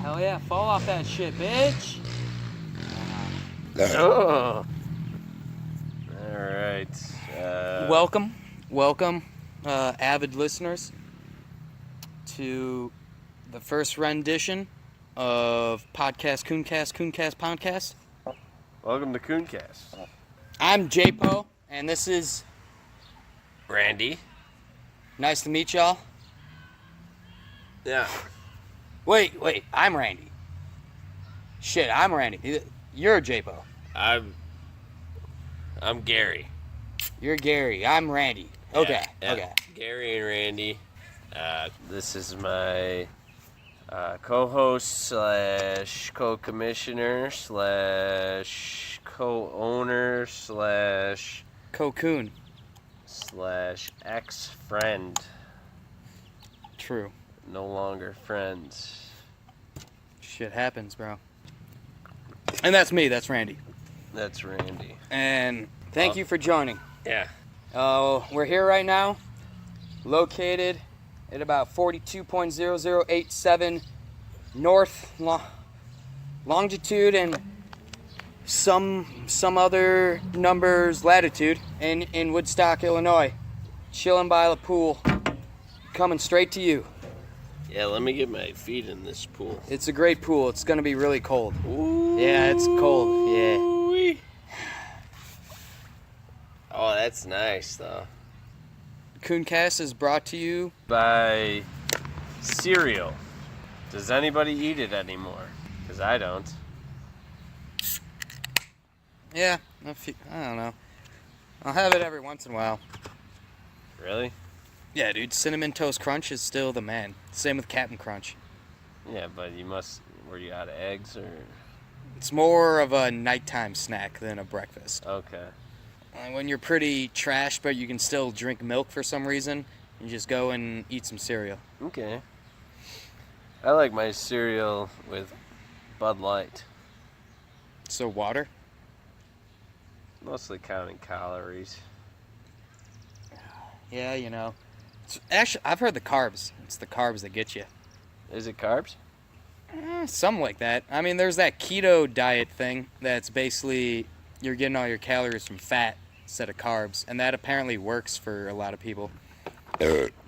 Hell yeah, fall off that shit, bitch. Oh. All right. Welcome, avid listeners, to the first rendition of KuhnCast podcast. Welcome to KuhnCast. I'm J-Po, and this is Randy. nice to meet y'all. Yeah. Wait, I'm Randy. Shit, I'm Randy. You're J-Po. I'm Gary. You're Gary. I'm Randy. Okay. Gary and Randy. This is my co-host slash co-commissioner slash co-owner slash Kuhn. slash ex-friend. True. No longer friends. Shit happens, bro. And that's me. That's Randy. That's Randy. And thank you for joining. Yeah. We're here right now, located at about 42.0087 north longitude and some other numbers latitude in Woodstock, Illinois. Chilling by the pool, coming straight to you. Yeah, let me get my feet in this pool. It's a great pool. It's gonna be really cold. Ooh. Yeah, it's cold. Yeah. Oh, that's nice, though. KuhnCast is brought to you By cereal. Does anybody eat it anymore? Because I don't. Yeah, I don't know. I'll have it every once in a while. Really? Yeah, dude, Cinnamon Toast Crunch is still the man. Same with Captain Crunch. Yeah, but were you out of eggs or? It's more of a nighttime snack than a breakfast. Okay. When you're pretty trash, but you can still drink milk for some reason, you just go and eat some cereal. Okay. I like my cereal with Bud Light. So water? Mostly counting calories. Yeah, you know. Actually, I've heard the carbs. It's the carbs that get you. Is it carbs? Something like that. I mean, there's that keto diet thing that's basically you're getting all your calories from fat instead of carbs, and that apparently works for a lot of people.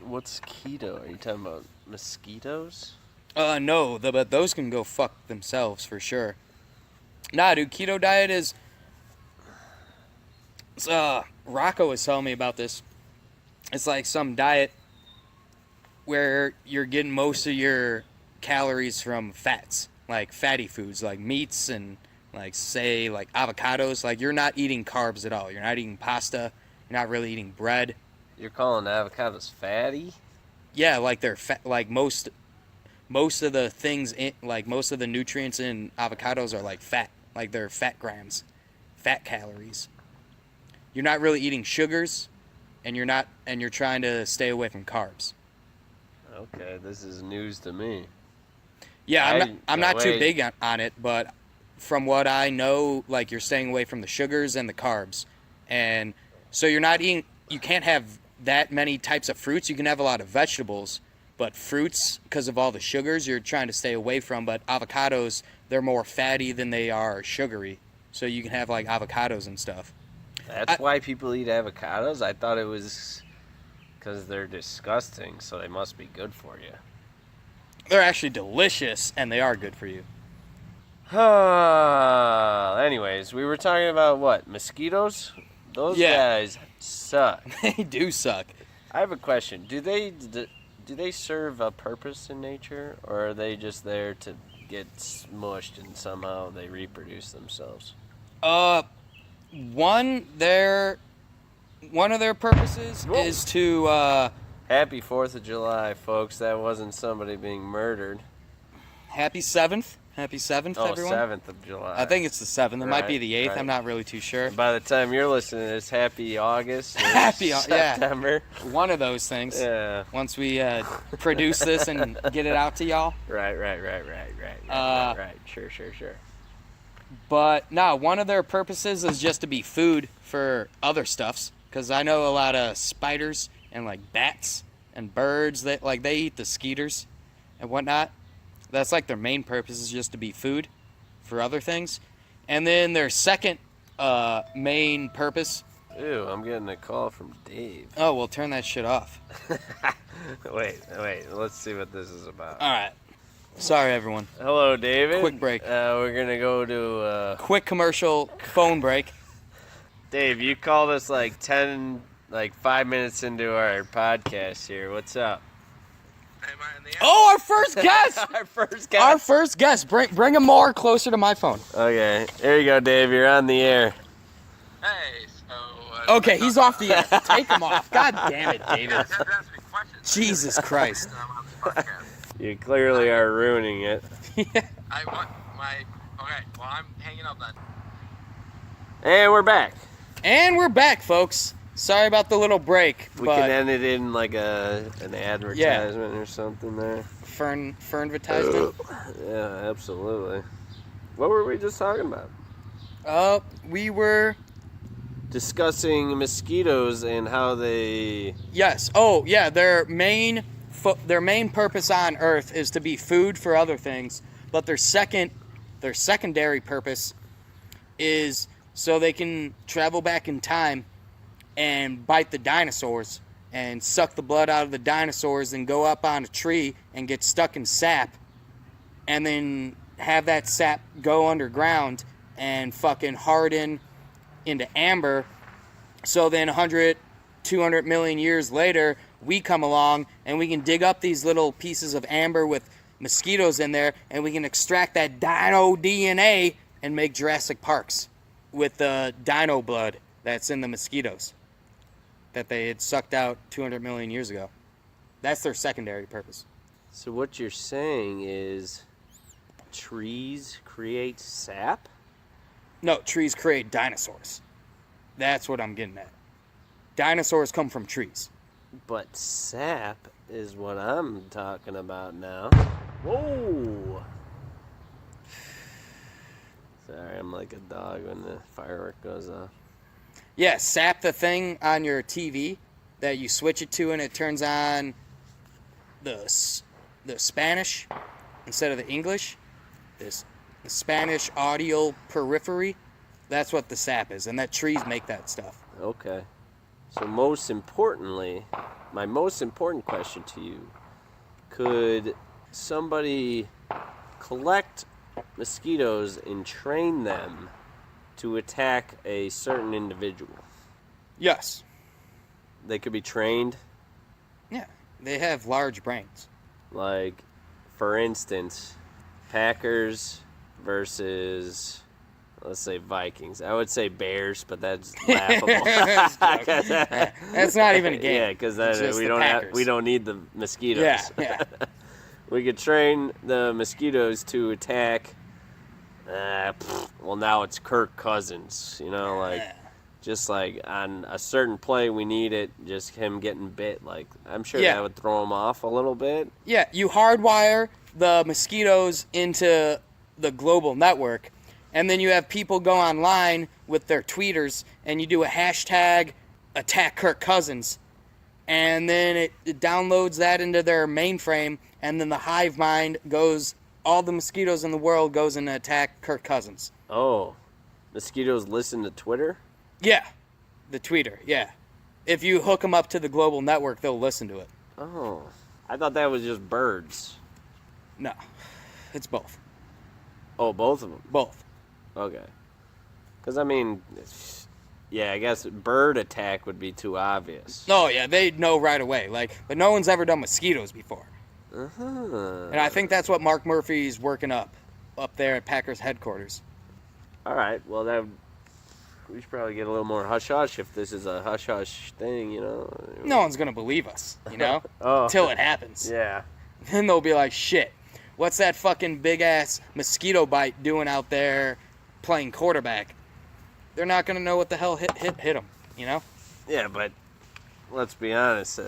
What's keto? Are you talking about mosquitoes? No, but those can go fuck themselves for sure. Nah, dude, keto diet is... Rocco was telling me about this. It's like some diet where you're getting most of your calories from fats, like fatty foods, like meats and like avocados. Like you're not eating carbs at all. You're not eating pasta. You're not really eating bread. You're calling avocados fatty? Yeah, like they're like most of the things most of the nutrients in avocados are like fat. Like they're fat grams, fat calories. You're not really eating sugars, and you're trying to stay away from carbs. Okay, this is news to me. Yeah, I'm not too big on it, but from what I know, like you're staying away from the sugars and the carbs. And so you're not eating, you can't have that many types of fruits. You can have a lot of vegetables, but fruits, because of all the sugars, you're trying to stay away from. But avocados, they're more fatty than they are sugary. So you can have like avocados and stuff. That's why people eat avocados? I thought it was because they're disgusting, so they must be good for you. They're actually delicious, and they are good for you. Anyways, we were talking about what? Mosquitoes? Those guys suck. They do suck. I have a question. Do they serve a purpose in nature, or are they just there to get smushed and somehow they reproduce themselves? One of their purposes is to Happy 4th of July, folks. That wasn't somebody being murdered. Happy 7th. Happy 7th, everyone. 7th of July. I think it's the 7th. It might be the 8th. Right. I'm not really too sure. By the time you're listening to this, happy August or Yeah. September. One of those things. Yeah. Once we produce this and get it out to y'all. Right. Sure. But, no, one of their purposes is just to be food for other stuffs. Because I know a lot of spiders and, like, bats and birds that, like, they eat the skeeters and whatnot. That's like their main purpose is just to be food for other things. And then their second main purpose. Ew, I'm getting a call from Dave. Oh, well, turn that shit off. Wait. Let's see what this is about. All right. Sorry, everyone. Hello, David. Quick break. We're going to go to... Quick commercial phone break. Dave, you called us like 5 minutes into our podcast here. What's up? Oh, our first guest! Our first guest. Our first guest. Bring him more closer to my phone. Okay. There you go, Dave. You're on the air. Hey, so... Okay, he's off the air. Take him off. God damn it, David. Jesus Christ. You clearly are ruining it. I want my... Okay, well, I'm hanging up then. And we're back. And we're back, folks. Sorry about the little break. We can end it in like an advertisement or something there. Fern advertisement? Yeah, absolutely. What were we just talking about? We were discussing mosquitoes and how they... Yes. Oh, yeah, their main purpose on Earth is to be food for other things, but their secondary purpose is so they can travel back in time and bite the dinosaurs and suck the blood out of the dinosaurs and go up on a tree and get stuck in sap and then have that sap go underground and fucking harden into amber. So then 100, 200 million years later, we come along and we can dig up these little pieces of amber with mosquitoes in there and we can extract that dino DNA and make Jurassic Parks with the dino blood that's in the mosquitoes that they had sucked out 200 million years ago. That's their secondary purpose. So what you're saying is trees create sap? No, trees create dinosaurs. That's what I'm getting at. Dinosaurs come from trees. But sap is what I'm talking about now. Whoa! Sorry, I'm like a dog when the firework goes off. Yeah, sap, the thing on your TV that you switch it to and it turns on the Spanish instead of the English. The Spanish audio periphery. That's what the sap is, and that trees make that stuff. Okay. So most importantly, my most important question to you, could somebody collect mosquitoes and train them to attack a certain individual? Yes. They could be trained? Yeah, they have large brains. Like, for instance, Packers versus, let's say, Vikings. I would say Bears, but that's laughable. That's not even a game. Yeah, because we don't need the mosquitoes. Yeah. We could train the mosquitoes to attack. Well, now it's Kirk Cousins. Just like on a certain play, we need it. Just him getting bit. Like, I'm sure that would throw him off a little bit. Yeah, you hardwire the mosquitoes into the global network, and then you have people go online with their tweeters, and you do a hashtag attack Kirk Cousins, and then it downloads that into their mainframe, and then the hive mind goes, all the mosquitoes in the world goes in to attack Kirk Cousins. Oh, mosquitoes listen to Twitter? Yeah, the tweeter, yeah. If you hook them up to the global network, they'll listen to it. Oh, I thought that was just birds. No, it's both. Oh, both of them? Both. Okay. Because, I guess bird attack would be too obvious. Oh, yeah, they'd know right away. But no one's ever done mosquitoes before. Uh-huh. And I think that's what Mark Murphy's working up there at Packers headquarters. All right, well, we should probably get a little more hush-hush if this is a hush-hush thing, No one's going to believe us, Oh. Till it happens. Yeah. Then they'll be like, shit, what's that fucking big-ass mosquito bite doing out there playing quarterback? They're not going to know what the hell hit them, Yeah, but let's be honest.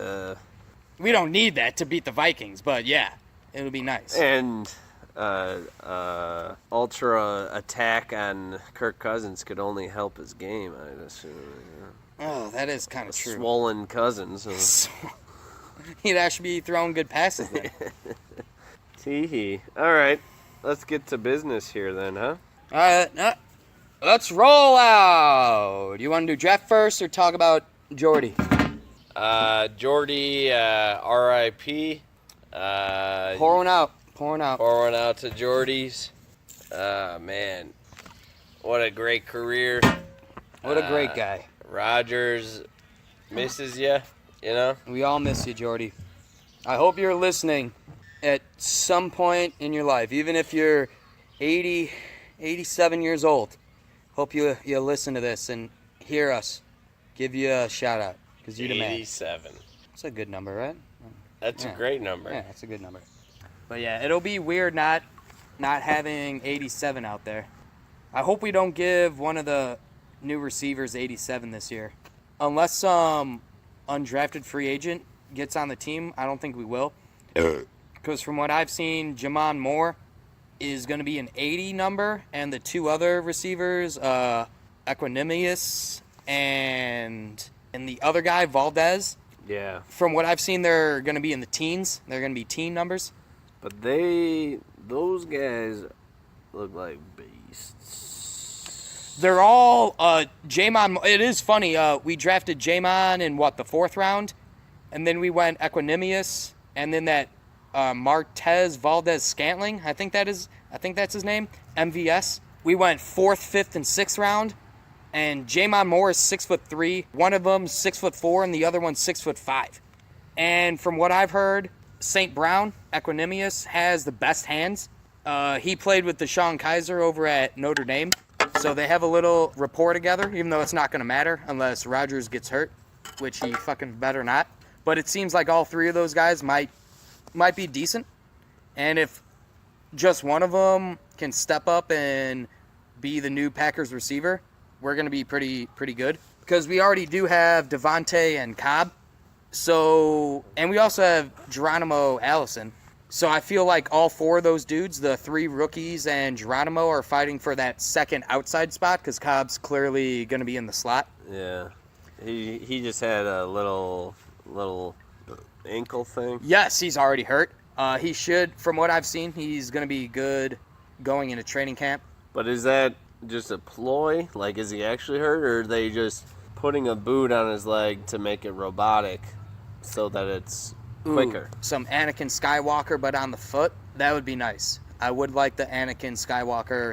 We don't need that to beat the Vikings, but yeah, it'll be nice. And ultra attack on Kirk Cousins could only help his game, I'd assume. Oh, that is kind of true. Swollen Cousins. He'd actually be throwing good passes then. Tee-hee. All right. Let's get to business here then, huh? All right, let's roll out. Do you want to do draft first or talk about Jordy? Jordy, R.I.P. Pour one out. Pour one out to Jordy's. Man. What a great career. What a great guy. Rogers misses you, you know? We all miss you, Jordy. I hope you're listening at some point in your life, even if you're 80, 87 years old. Hope you listen to this and hear us. Give you a shout out because you're the man. 87. It's a good number, right? That's a great number. Yeah, it's a good number. But yeah, it'll be weird not having 87 out there. I hope we don't give one of the new receivers 87 this year. Unless some undrafted free agent gets on the team, I don't think we will. Because from what I've seen, Jamon Moore is going to be an 80 number, and the two other receivers, Equanimous and the other guy, Valdez. Yeah. From what I've seen, they're going to be in the teens. They're going to be teen numbers. But those guys look like beasts. They're all Jamon. It is funny. We drafted Jamon in the 4th round, and then we went Equanimous, and then that Martez Valdez Scantling. I think that's his name. MVS. We went 4th, 5th, and 6th round, and Jamon Moore is 6'3". One of them 6'4", and the other one's 6'5". And from what I've heard, St. Brown, Equanimous, has the best hands. He played with Deshaun Kaiser over at Notre Dame, so they have a little rapport together, even though it's not going to matter unless Rodgers gets hurt, which he fucking better not. But it seems like all three of those guys might be decent, and if just one of them can step up and be the new Packers receiver, we're going to be pretty good, because we already do have Devontae and Cobb. So, and we also have Geronimo Allison. So I feel like all four of those dudes, the three rookies and Geronimo, are fighting for that second outside spot, because Cobb's clearly going to be in the slot. Yeah. He just had a little ankle thing. Yes, he's already hurt. He should, from what I've seen, he's going to be good going into training camp. But is that just a ploy? Like, is he actually hurt, or are they just putting a boot on his leg to make it robotic so that it's quicker? Some Anakin Skywalker, but on the foot. That would be nice. I would like the Anakin Skywalker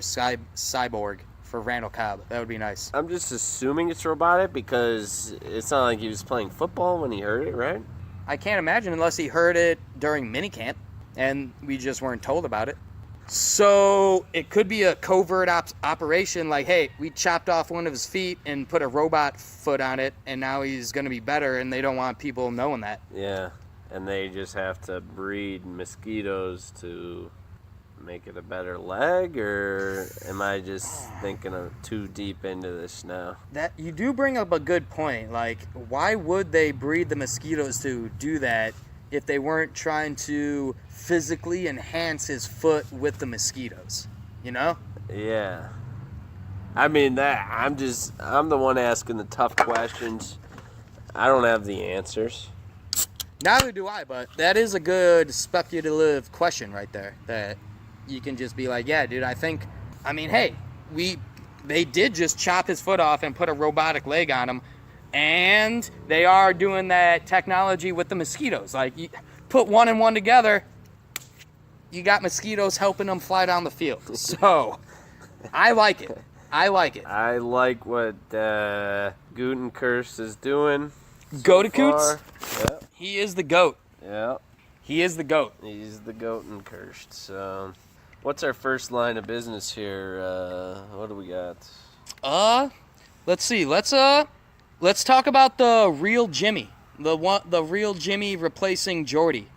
cyborg for Randall Cobb. That would be nice. I'm just assuming it's robotic because it's not like he was playing football when he heard it, right? I can't imagine unless he heard it during minicamp and we just weren't told about it. So it could be a covert operation, like, hey, we chopped off one of his feet and put a robot foot on it, and now he's going to be better, and they don't want people knowing that. Yeah, and they just have to breed mosquitoes to make it a better leg, or am I just thinking of too deep into this now? That you do bring up a good point. Like, why would they breed the mosquitoes to do that if they weren't trying to physically enhance his foot with the mosquitoes? You know? Yeah. I mean, I'm the one asking the tough questions. I don't have the answers. Neither do I, but that is a good speculative question right there, that you can just be like, yeah, dude, hey, they did just chop his foot off and put a robotic leg on him, and they are doing that technology with the mosquitoes. Like, you put one and one together, you got mosquitoes helping them fly down the field. So, I like it. I like what KuhnCast is doing. Go to Coots. Yep. He is the GOAT. Yeah. He is the GOAT. He's the GOAT and cursed. So, what's our first line of business here? What do we got? Let's see. Let's talk about the real Jimmy. The real Jimmy replacing Jordy.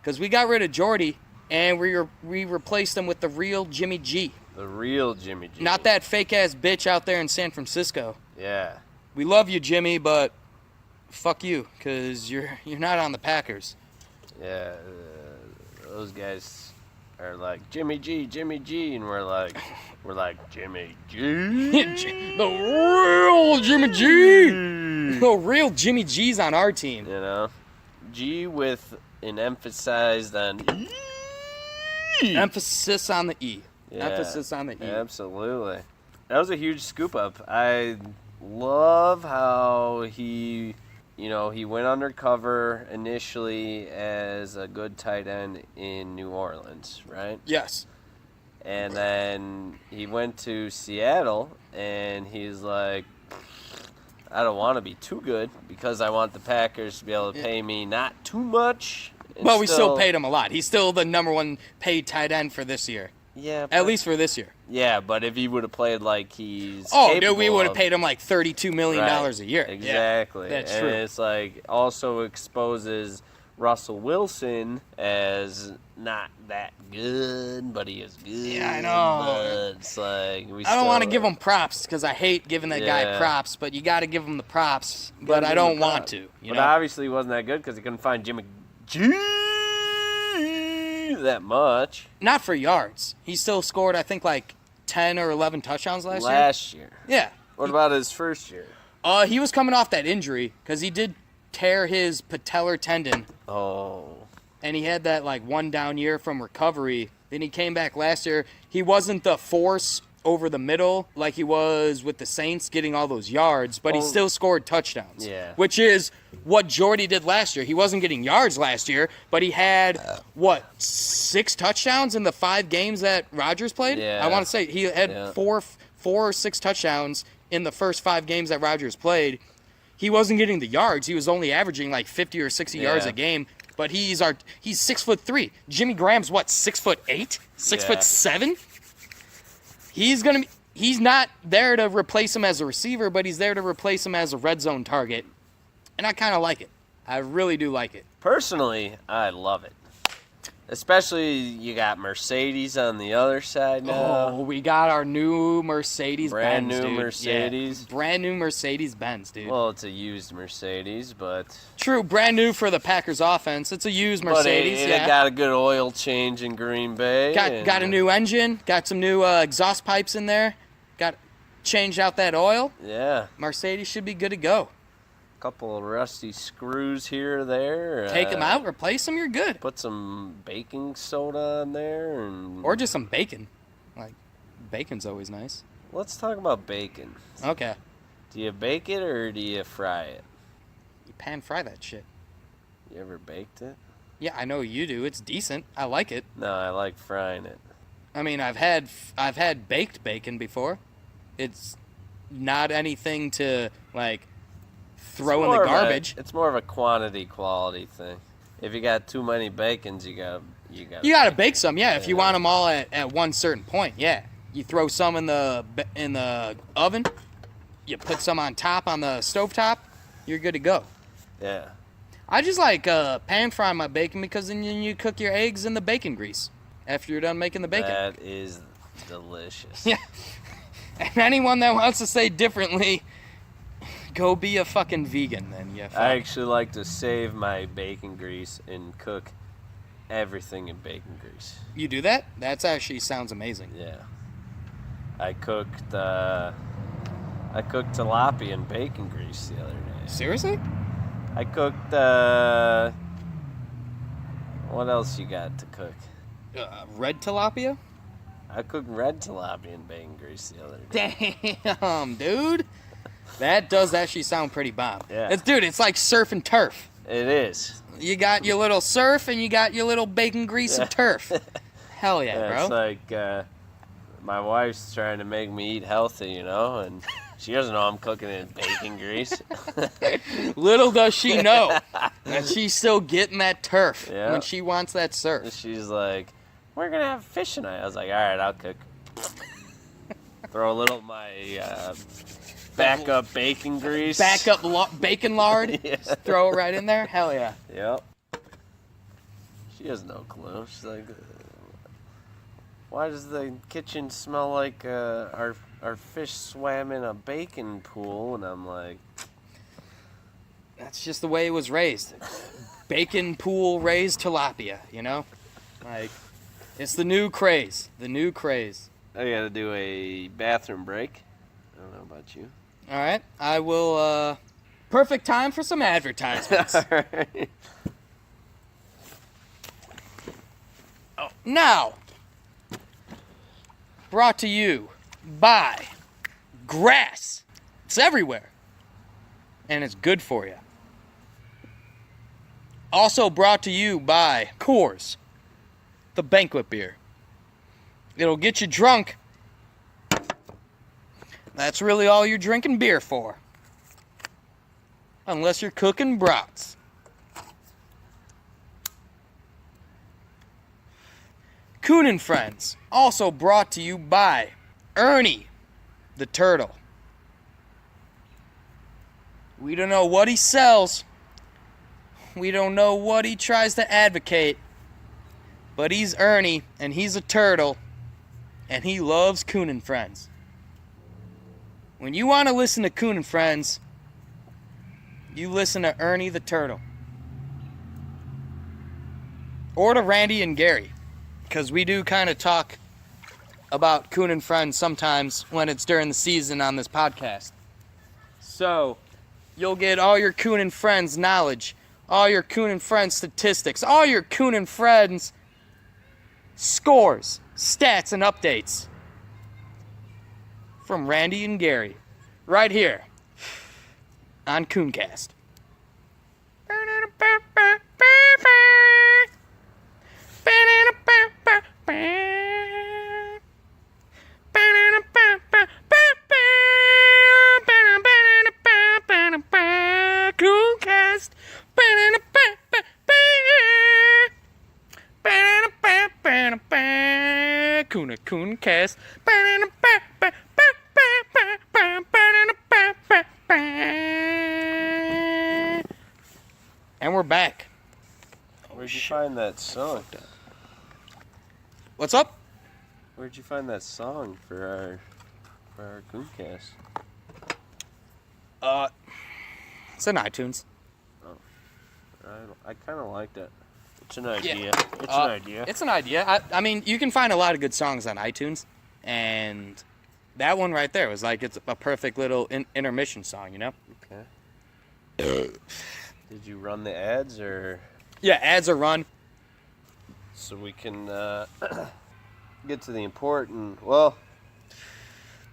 Because we got rid of Jordy and we replaced him with the real Jimmy G. The real Jimmy G. Not that fake ass bitch out there in San Francisco. Yeah. We love you, Jimmy, but fuck you, because you're not on the Packers. Yeah, those guys are like Jimmy G, and we're like Jimmy G. The real Jimmy G. The real Jimmy G's on our team. You know, G with an emphasized on Emphasis on the E. Yeah, Emphasis on the E. Absolutely. That was a huge scoop up. I love how he went undercover initially as a good tight end in New Orleans, right? Yes. And then he went to Seattle, and he's like, I don't want to be too good because I want the Packers to be able to pay me not too much. Well, we still paid him a lot. He's still the number one paid tight end for this year. Yeah. At least for this year. Yeah, but if he would have played like he's dude, we would have paid him like $32 million a year. Exactly. Yeah, that's and true. It's like also exposes Russell Wilson as not that good, but he is good. Yeah, I know. But it's like I don't want to give him props because I hate giving that guy props, but you got to give him the props. But I don't want to. But obviously he wasn't that good because he couldn't find Jimmy G that much. Not for yards. He still scored, I think, like 10 or 11 touchdowns last year. Yeah. What about his first year? He was coming off that injury because he did tear his patellar tendon. Oh. And he had that like one down year from recovery. Then he came back last year. He wasn't the force over the middle like he was with the Saints getting all those yards, but he still scored touchdowns. Yeah. Which is what Jordy did last year. He wasn't getting yards last year, but he had, 6 touchdowns in the 5 games that Rodgers played? Yeah. I want to say he had 4 or 6 touchdowns in the first 5 games that Rodgers played. He wasn't getting the yards. He was only averaging like 50 or 60 yards a game. But he's 6'3". Jimmy Graham's what, 6'8", 6'7". He's not there to replace him as a receiver, but he's there to replace him as a red zone target. And I kind of like it. I really do like it. Personally, I love it. Especially you got Mercedes on the other side now. Oh, we got our new Mercedes-Benz, Brand new dude. Mercedes. Yeah, brand new Mercedes-Benz, dude. Well, it's a used Mercedes, but... True, brand new for the Packers offense. It's a used Mercedes, but it got a good oil change in Green Bay. Got a new engine. Got some new exhaust pipes in there. Got changed out that oil. Yeah. Mercedes should be good to go. Couple of rusty screws here or there. Take them out, replace them, you're good. Put some baking soda on there. Or just some bacon. Like, bacon's always nice. Let's talk about bacon. Okay. Do you bake it or do you fry it? You pan fry that shit. You ever baked it? Yeah, I know you do. It's decent. I like it. No, I like frying it. I mean, I've had baked bacon before. It's not anything to, like, throw in the garbage. It's more of a quality thing. If you got too many bacons, you got to bake some, yeah. If you want them all at one certain point, yeah. You throw some in the oven. You put some on top on the stovetop. You're good to go. Yeah. I just like pan frying my bacon because then you cook your eggs in the bacon grease after you're done making the bacon. That is delicious. Yeah. And anyone that wants to say differently, go be a fucking vegan then, yeah. I actually like to save my bacon grease and cook everything in bacon grease. You do that? That actually sounds amazing. Yeah. I cooked tilapia in bacon grease the other day. Seriously? I cooked what else you got to cook? Red tilapia? I cooked red tilapia in bacon grease the other day. Damn, dude. That does actually sound pretty bomb. Yeah. It's like surf and turf. It is. You got your little surf and you got your little bacon grease and turf. Hell yeah, bro. It's like my wife's trying to make me eat healthy, and she doesn't know I'm cooking in bacon grease. Little does she know that she's still getting that turf when she wants that surf. She's like, we're going to have fish tonight. I was like, all right, I'll cook. Throw a little of my backup bacon grease. Backup bacon lard. Yeah. Just throw it right in there. Hell yeah. Yep. She has no clue. She's like, why does the kitchen smell like our fish swam in a bacon pool? And I'm like, that's just the way it was raised. Bacon pool raised tilapia, Like, it's the new craze. The new craze. I got to do a bathroom break. I don't know about you. All right. I will, perfect time for some advertisements. All right. Oh, now, brought to you by grass. It's everywhere. And it's good for you. Also brought to you by Coors, the banquet beer. It'll get you drunk. That's really all you're drinking beer for. Unless you're cooking brats. Kuhn and Friends, also brought to you by Ernie, the turtle. We don't know what he sells. We don't know what he tries to advocate. But he's Ernie, and he's a turtle, and he loves Kuhn and Friends. When you want to listen to Kuhn and Friends, you listen to Ernie the Turtle. Or to Randy and Gary. Because we do kind of talk about Kuhn and Friends sometimes when it's during the season on this podcast. So, you'll get all your Kuhn and Friends knowledge, all your Kuhn and Friends statistics, all your Kuhn and Friends scores, stats, and updates from Randy and Gary, right here on KuhnCast. KuhnCast. KuhnCast. And we're back. Where'd you find that song? What's up? Where'd you find that song for our KuhnCast? It's in iTunes. I kind of liked it. It's an idea. Yeah. It's an idea. It's an idea. I mean, you can find a lot of good songs on iTunes, and that one right there was like it's a perfect little intermission song, you know? Okay. Did you run the ads or? Yeah, ads are run. So we can get to the important. Well,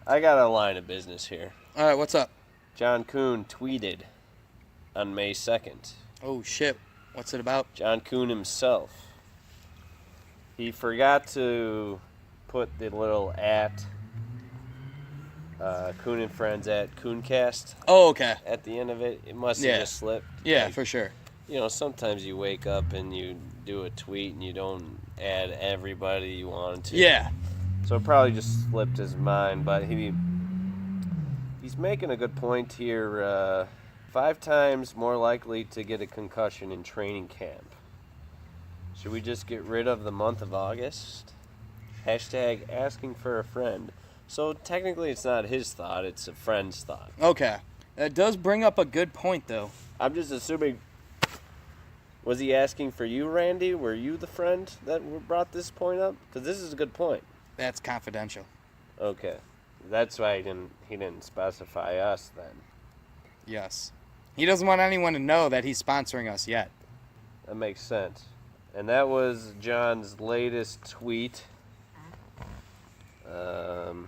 I got a line of business here. All right, what's up? John Kuhn tweeted on May 2nd. Oh, shit. What's it about? John Kuhn himself. He forgot to put the little at Kuhn and Friends at KuhnCast. Oh, okay. At the end of it. It must have just slipped. Yeah, Like, for sure. You know, sometimes you wake up and you do a tweet and you don't add everybody you want to. Yeah. So it probably just slipped his mind, but he's making a good point here. 5 times more likely to get a concussion in training camp. Should we just get rid of the month of August? Hashtag asking for a friend. So technically it's not his thought, it's a friend's thought. Okay. That does bring up a good point, though. I'm just assuming, was he asking for you, Randy? Were you the friend that brought this point up? Because this is a good point. That's confidential. Okay. That's why he didn't specify us then. Yes. He doesn't want anyone to know that he's sponsoring us yet. That makes sense. And that was John's latest tweet.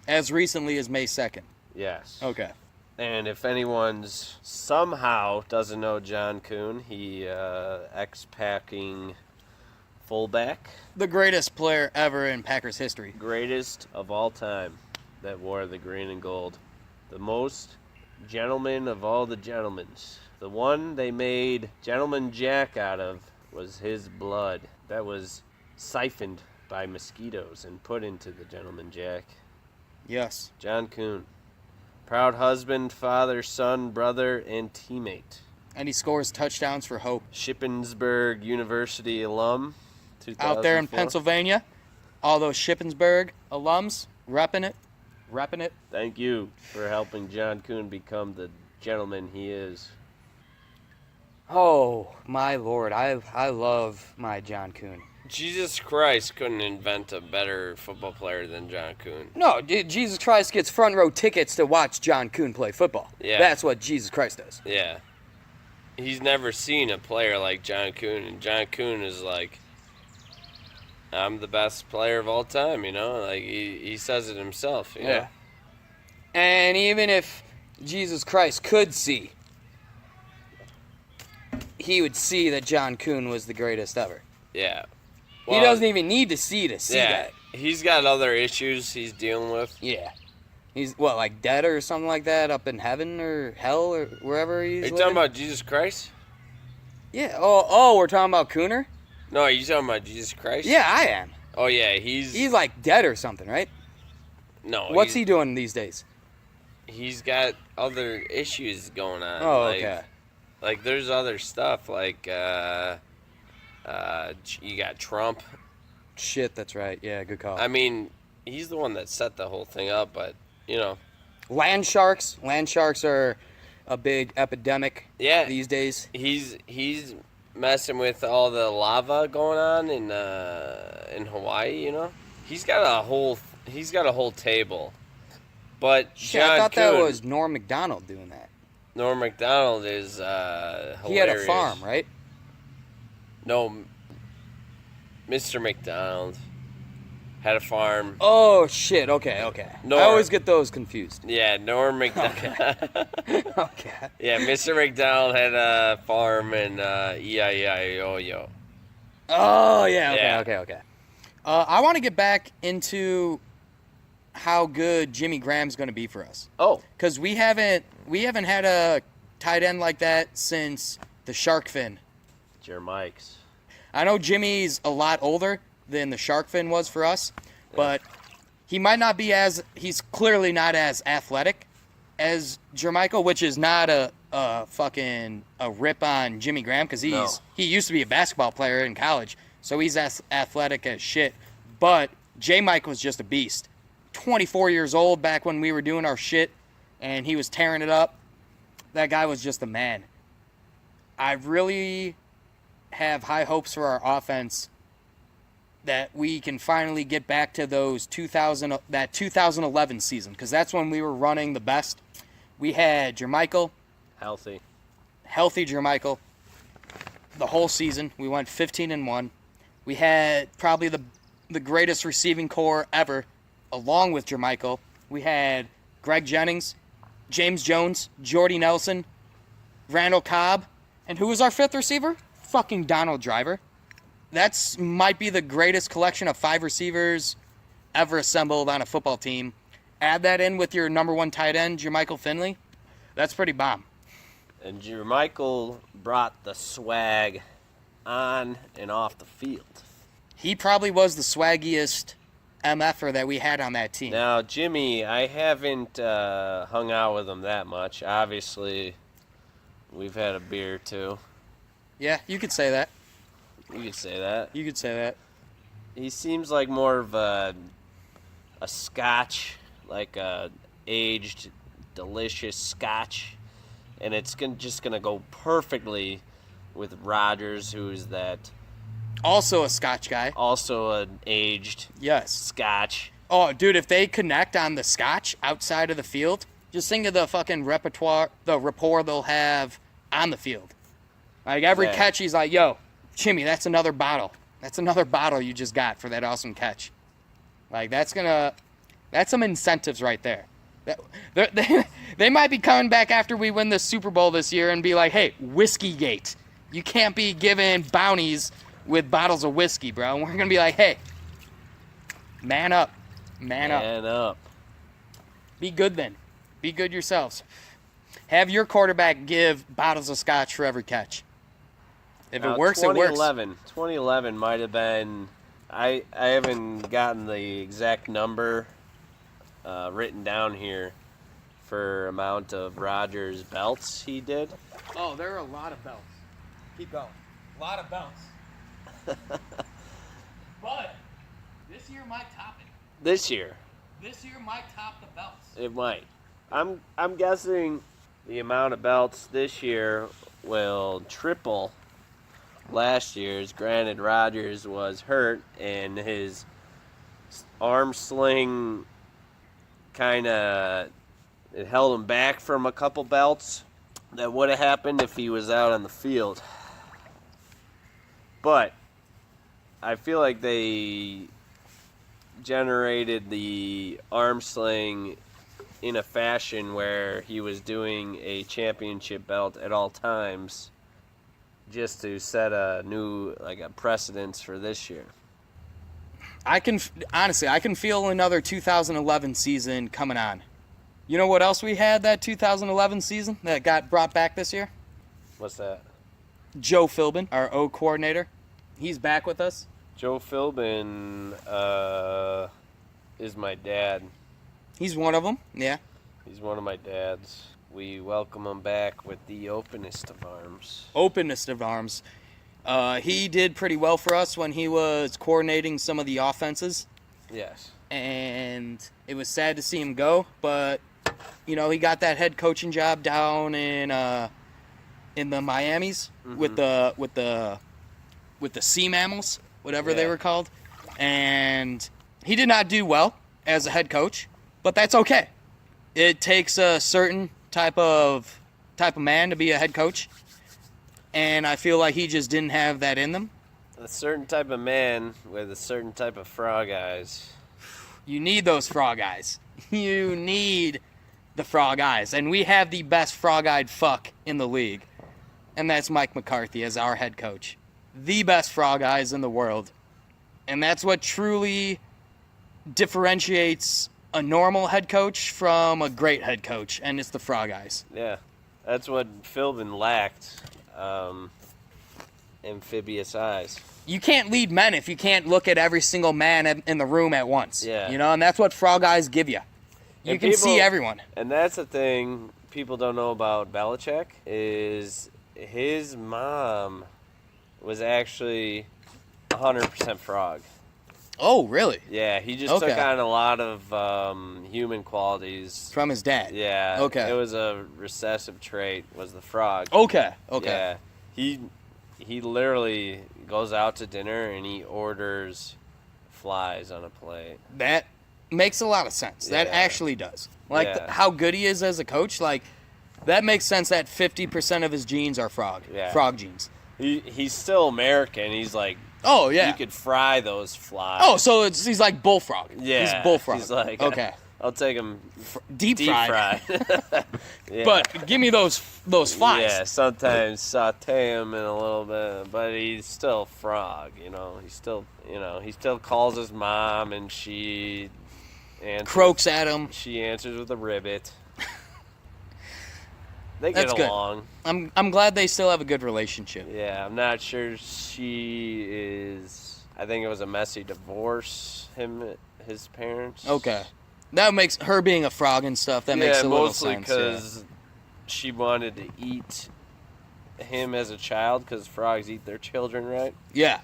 As recently as May 2nd. Yes. Okay. And if anyone's somehow doesn't know John Kuhn, he ex-Packing fullback. The greatest player ever in Packers history. Greatest of all time that wore the green and gold. The most gentleman of all the gentlemans. The one they made Gentleman Jack out of was his blood. That was siphoned by mosquitoes and put into the Gentleman Jack. Yes. John Kuhn. Proud husband, father, son, brother, and teammate. And he scores touchdowns for hope. Shippensburg University alum. Out there in 2004. Pennsylvania. All those Shippensburg alums repping it. Thank you for helping John Kuhn become the gentleman he is. Oh, my Lord. I love my John Kuhn. Jesus Christ couldn't invent a better football player than John Kuhn. No, Jesus Christ gets front row tickets to watch John Kuhn play football. Yeah. That's what Jesus Christ does. Yeah. He's never seen a player like John Kuhn, and John Kuhn is like, I'm the best player of all time, you know? Like, he says it himself, you know? And even if Jesus Christ could see, he would see that John Kuhn was the greatest ever. Yeah. Well, he doesn't even need to see that. He's got other issues he's dealing with. Yeah. He's, like dead or something like that, up in heaven or hell or wherever he's Are you living? talking about Jesus Christ? Yeah. Oh, we're talking about Kuhner? No, are you talking about Jesus Christ? Yeah, I am. Oh, yeah, he's like dead or something, right? No. What's he doing these days? He's got other issues going on. Oh, okay. Like, there's other stuff, like, you got Trump. Shit, that's right. Yeah, good call. I mean, he's the one that set the whole thing up, but, you know. Land sharks. Land sharks are a big epidemic these days. He's messing with all the lava going on in Hawaii, you know. He's got a whole table. But shit, I thought that was Norm Macdonald doing that. Norm Macdonald is hilarious. He had a farm, right? No, Mr. McDonald had a farm. Oh, shit. Okay. I always get those confused. Yeah, Norm McDonald. Okay. Yeah, Mr. McDonald had a farm in E-I-E-I-O-Yo. Oh, yeah. Okay. I want to get back into how good Jimmy Graham's going to be for us. Oh. Because we haven't had a tight end like that since the shark fin. Jermike's. I know Jimmy's a lot older than the shark fin was for us, but he might not be he's clearly not as athletic as Jermichael, which is not a rip on Jimmy Graham, because he used to be a basketball player in college, so he's as athletic as shit. But J-Mike was just a beast. 24 years old back when we were doing our shit, and he was tearing it up. That guy was just a man. I really have high hopes for our offense that we can finally get back to that 2011 season, because that's when we were running the best. We had Jermichael. Healthy Jermichael. The whole season. We went 15-1. We had probably the greatest receiving core ever, along with Jermichael. We had Greg Jennings, James Jones, Jordy Nelson, Randall Cobb, and who was our fifth receiver? Fucking Donald Driver. That's might be the greatest collection of 5 receivers ever assembled on a football team. Add that in with your number 1 tight end, Jermichael Finley. That's pretty bomb. And Jermichael brought the swag on and off the field. He probably was the swaggiest MFer that we had on that team. Now, Jimmy, I haven't hung out with him that much. Obviously, we've had a beer, too. Yeah, you could say that. You could say that. He seems like more of a scotch, like a aged, delicious scotch. And it's just going to go perfectly with Rogers, who's that... Also a scotch guy. Also an aged scotch. Oh, dude, if they connect on the scotch outside of the field, just think of the fucking rapport they'll have on the field. Like, every catch, he's like, yo, Jimmy, that's another bottle. That's another bottle you just got for that awesome catch. Like, that's some incentives right there. They might be coming back after we win the Super Bowl this year and be like, hey, Whiskey-gate. You can't be giving bounties with bottles of whiskey, bro. And we're going to be like, hey, man up. Man up. Be good then. Be good yourselves. Have your quarterback give bottles of scotch for every catch. If it works, it works. 2011 might have been... I haven't gotten the exact number written down here for amount of Rogers belts he did. Oh, there are a lot of belts. Keep going. A lot of belts. But this year might top it. This year might top the belts. It might. I'm guessing the amount of belts this year will triple last year's. Granted, Rogers was hurt and his arm sling kind of it held him back from a couple belts that would have happened if he was out on the field. But I feel like they generated the arm sling in a fashion where he was doing a championship belt at all times just to set a new, like a precedence for this year. I can feel another 2011 season coming on. You know what else we had that 2011 season that got brought back this year? What's that? Joe Philbin, our O coordinator. He's back with us. Joe Philbin is my dad. He's one of them, yeah. He's one of my dads. We welcome him back with the openest of arms. Openest of arms. He did pretty well for us when he was coordinating some of the offenses. Yes. And it was sad to see him go, but you know, he got that head coaching job down in the Miamis with the sea mammals, whatever they were called. And he did not do well as a head coach, but that's okay. It takes a certain type of man to be a head coach, and I feel like he just didn't have that in them. A certain type of man with a certain type of frog eyes. You need those frog eyes. You need the frog eyes. And we have the best frog-eyed fuck in the league. And that's Mike McCarthy as our head coach. The best frog eyes in the world. And that's what truly differentiates a normal head coach from a great head coach. And it's the frog eyes. Yeah. That's what Philbin lacked. Amphibious eyes. You can't lead men if you can't look at every single man in the room at once. Yeah. You know, and that's what frog eyes give you. You can see everyone. And that's the thing people don't know about Belichick is his mom was actually 100% frog. Oh, really? Yeah, he just took on a lot of human qualities. From his dad? Yeah. Okay. It was a recessive trait, was the frog. Okay. Yeah. He literally goes out to dinner and he orders flies on a plate. That makes a lot of sense. That actually does. Like how good he is as a coach, like that makes sense that 50% of his genes are frog genes. He's still American. He's like, oh yeah, you could fry those flies. Oh, so he's like bullfrog. Yeah, he's bullfrog. He's like, okay, I'll take him deep fried. Yeah. But give me those flies. Yeah, sometimes saute him in a little bit, but he's still frog. You know, he still calls his mom, and she croaks at him. She answers with a ribbit. They get along. I'm glad they still have a good relationship. Yeah, I'm not sure she is. I think it was a messy divorce. His parents. Okay, that makes her being a frog and stuff. That makes a little sense. Yeah, mostly because she wanted to eat him as a child because frogs eat their children, right? Yeah,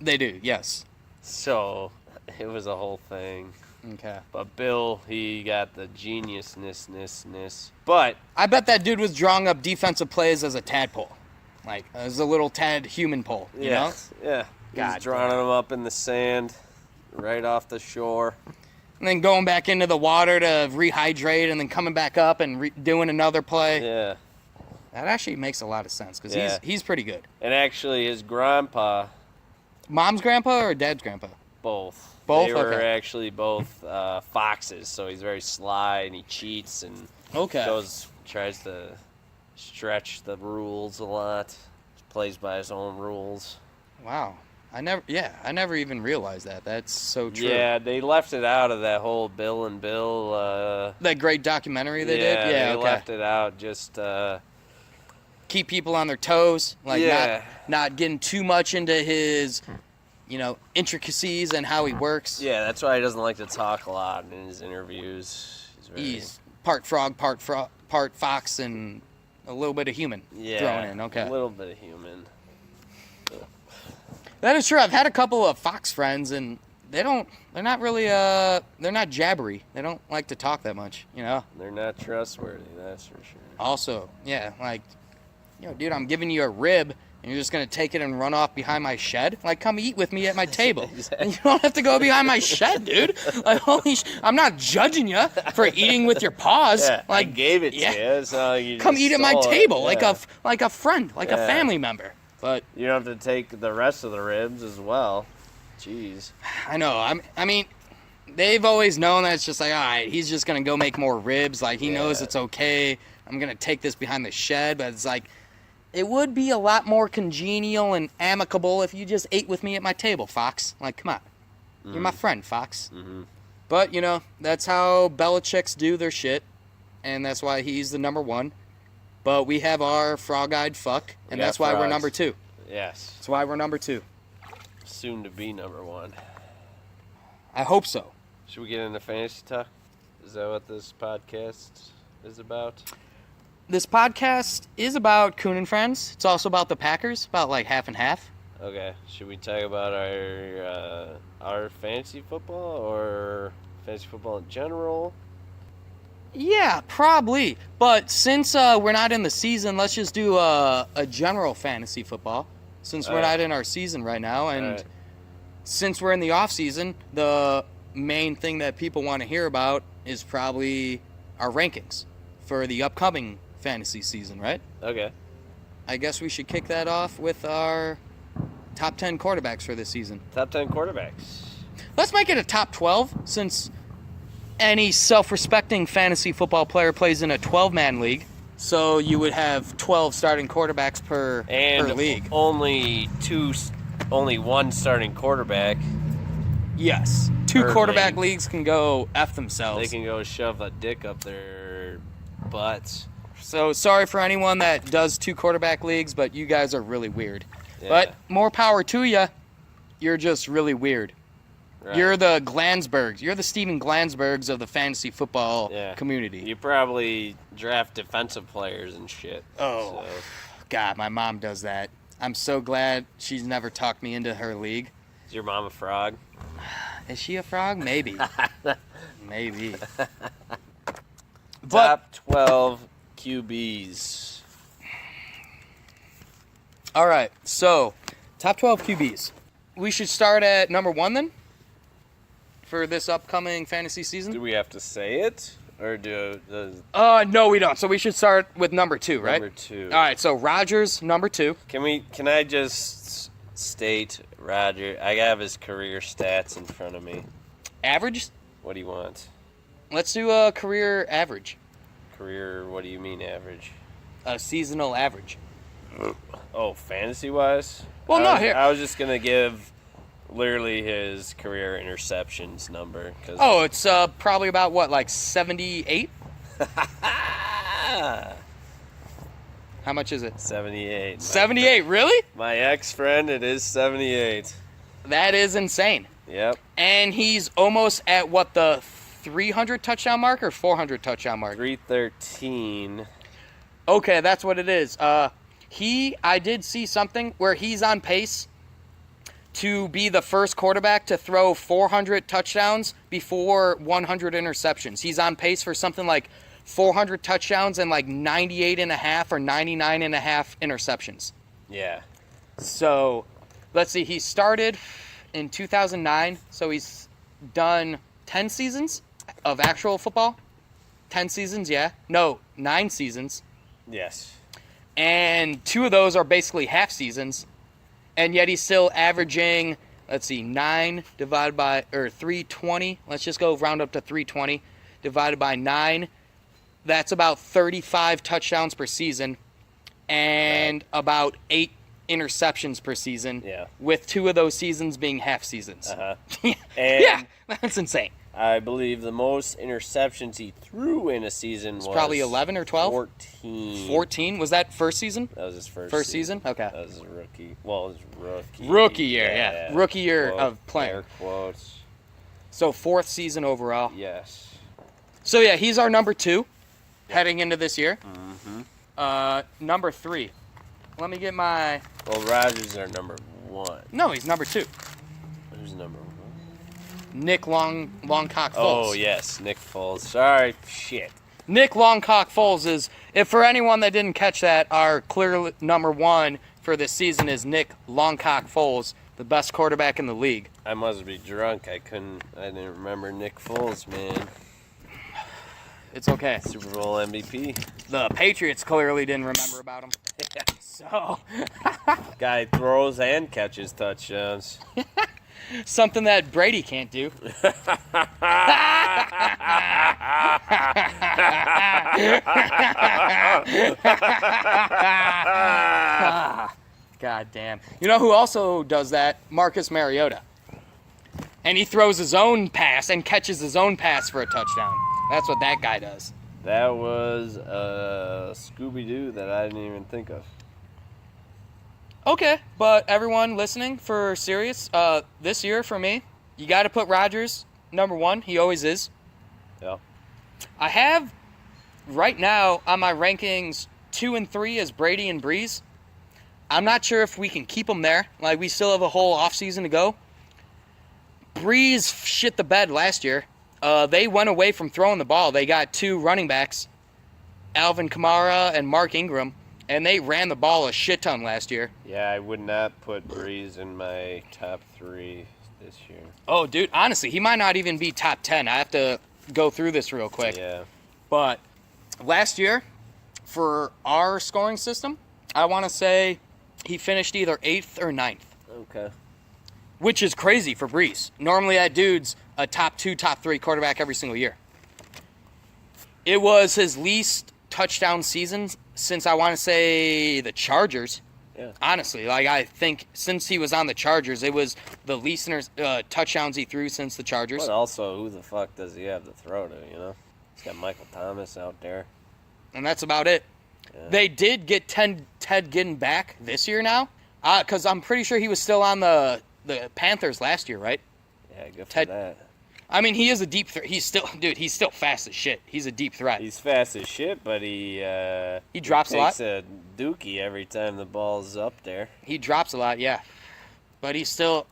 they do. Yes. So it was a whole thing. Okay. But Bill, he got the geniusness. But I bet that dude was drawing up defensive plays as a tadpole. Like, as a little tad human pole, you know? Yeah. He's drawing them up in the sand right off the shore. And then going back into the water to rehydrate and then coming back up and doing another play. Yeah. That actually makes a lot of sense because he's pretty good. And actually, his grandpa... Mom's grandpa or dad's grandpa? Both. Both? They were actually both foxes, so he's very sly and he cheats and tries to stretch the rules a lot. Plays by his own rules. Wow. I never even realized that. That's so true. Yeah, they left it out of that whole Bill and Bill. That great documentary they did? Yeah, they left it out just... keep people on their toes. Like not getting too much into his... intricacies and how he works. Yeah, that's why he doesn't like to talk a lot in his interviews. He's part frog, part fox, and a little bit of human thrown in. Okay. A little bit of human. That is true. I've had a couple of fox friends, and they're not really, they're not jabbery. They don't like to talk that much, you know? They're not trustworthy, that's for sure. Also, like, dude, I'm giving you a rib, and you're just going to take it and run off behind my shed? Like, come eat with me at my table. Exactly. You don't have to go behind my shed, dude. Like, I'm not judging you for eating with your paws. Yeah, like, I gave it to you. So you come eat at my table, like a friend, like a family member. But you don't have to take the rest of the ribs as well. Jeez. I know. I mean, they've always known that it's just like, all right, he's just going to go make more ribs. Like, he knows it's okay. I'm going to take this behind the shed. But it's like, it would be a lot more congenial and amicable if you just ate with me at my table, Fox. Like, come on. You're my friend, Fox. Mm-hmm. But, you know, that's how Belichick's do their shit. And that's why he's the number one. But we have our frog-eyed fuck. And that's why we're number 2. Yes. That's why we're number 2. Soon to be number 1. I hope so. Should we get into fantasy talk? Is that what this podcast is about? This podcast is about Kuhn and Friends. It's also about the Packers, about like half and half. Okay. Should we talk about our fantasy football or fantasy football in general? Yeah, probably. But since we're not in the season, let's just do a general fantasy football. Since we're not in our season right now, and since we're in the off season, the main thing that people want to hear about is probably our rankings for the upcoming fantasy season, right? Okay. I guess we should kick that off with our top 10 quarterbacks for this season. Top 10 quarterbacks. Let's make it a top 12, since any self-respecting fantasy football player plays in a 12-man league. So you would have 12 starting quarterbacks per league. Only one starting quarterback. Yes. 2 quarterback leagues can go F themselves. They can go shove a dick up their butts. So sorry for anyone that does 2 quarterback leagues, but you guys are really weird. Yeah. But more power to you. You're just really weird. Right. You're the Glansbergs. You're the Steven Glansbergs of the fantasy football community. You probably draft defensive players and shit. Oh, God, my mom does that. I'm so glad she's never talked me into her league. Is your mom a frog? Is she a frog? Maybe. Maybe. Top 12 QBs. All right, so top 12 QBs. We should start at number 1 then? For this upcoming fantasy season? Do we have to say it? Or no, we don't. So we should start with number 2, right? Number 2. All right, so Rodgers, number 2. Can I just state Roger? I have his career stats in front of me. Average? What do you want? Let's do a career average. Career, what do you mean average? A seasonal average. Oh, fantasy-wise? Well, here. I was just going to give literally his career interceptions number. It's probably about, what, like 78? How much is it? 78. 78, really? My ex-friend, it is 78. That is insane. Yep. And he's almost at, what, the 300 touchdown mark or 400 touchdown mark? 313. Okay, that's what it is. I did see something where he's on pace to be the first quarterback to throw 400 touchdowns before 100 interceptions. He's on pace for something like 400 touchdowns and like 98.5 or 99.5 interceptions. Yeah. So, let's see. He started in 2009, so he's done 10 seasons of actual football. 10 seasons, yeah. No, 9 seasons. Yes. And 2 of those are basically half seasons. And yet he's still averaging, 9 divided by, 320. Let's just go round up to 320. Divided by 9. That's about 35 touchdowns per season. And about 8 interceptions per season. Yeah. With 2 of those seasons being half seasons. Uh-huh. Yeah, that's insane. I believe the most interceptions he threw in a season was probably 11 or 12? 14. 14? Was that first season? That was his first season? Okay. That was his rookie. Well, it was rookie. Rookie year, yeah. Rookie year of playing. Air quotes. So 4th season overall. Yes. So yeah, he's our number 2 heading into this year. Mm-hmm. Number 3. Let me get my... Well, Rodgers is our number 1. No, he's number 2. Who's number 1? Nick Longcock Foles. Oh, yes, Nick Foles. Sorry, shit. Nick Longcock Foles is, if for anyone that didn't catch that, our clear number 1 for this season is Nick Longcock Foles, the best quarterback in the league. I must be drunk. I didn't remember Nick Foles, man. It's okay. Super Bowl MVP. The Patriots clearly didn't remember about him. So, Guy throws and catches touchdowns. something that Brady can't do. God damn. You know who also does that? Marcus Mariota. And he throws his own pass and catches his own pass for a touchdown. That's what that guy does. That was Scooby-Doo that I didn't even think of. Okay, but everyone listening, for serious, this year for me, you got to put Rodgers number 1. He always is. Yeah. I have, right now, on my rankings, 2 and 3 as Brady and Breeze. I'm not sure if we can keep them there. Like, we still have a whole offseason to go. Breeze shit the bed last year. They went away from throwing the ball. They got 2 running backs, Alvin Kamara and Mark Ingram, and they ran the ball a shit ton last year. Yeah, I would not put Breeze in my top 3 this year. Oh, dude, honestly, he might not even be top 10. I have to go through this real quick. Yeah. But last year, for our scoring system, I want to say he finished either 8th or 9th. Okay. Which is crazy for Breeze. Normally that dude's a top 2, top 3 quarterback every single year. It was his least touchdown season since, I want to say, the Chargers. Yeah. Honestly, like, I think since he was on the Chargers, it was the least touchdowns he threw since the Chargers. But also, who the fuck does he have to throw to, you know? He's got Michael Thomas out there. And that's about it. Yeah. They did get Ted Ginn back this year now, because I'm pretty sure he was still on the Panthers last year, right? Yeah, good for Ted, that. I mean, he is a deep threat. He's still fast as shit. He's a deep threat. He's fast as shit, but he drops a lot. Takes a dookie every time the ball's up there. He drops a lot, yeah. But he still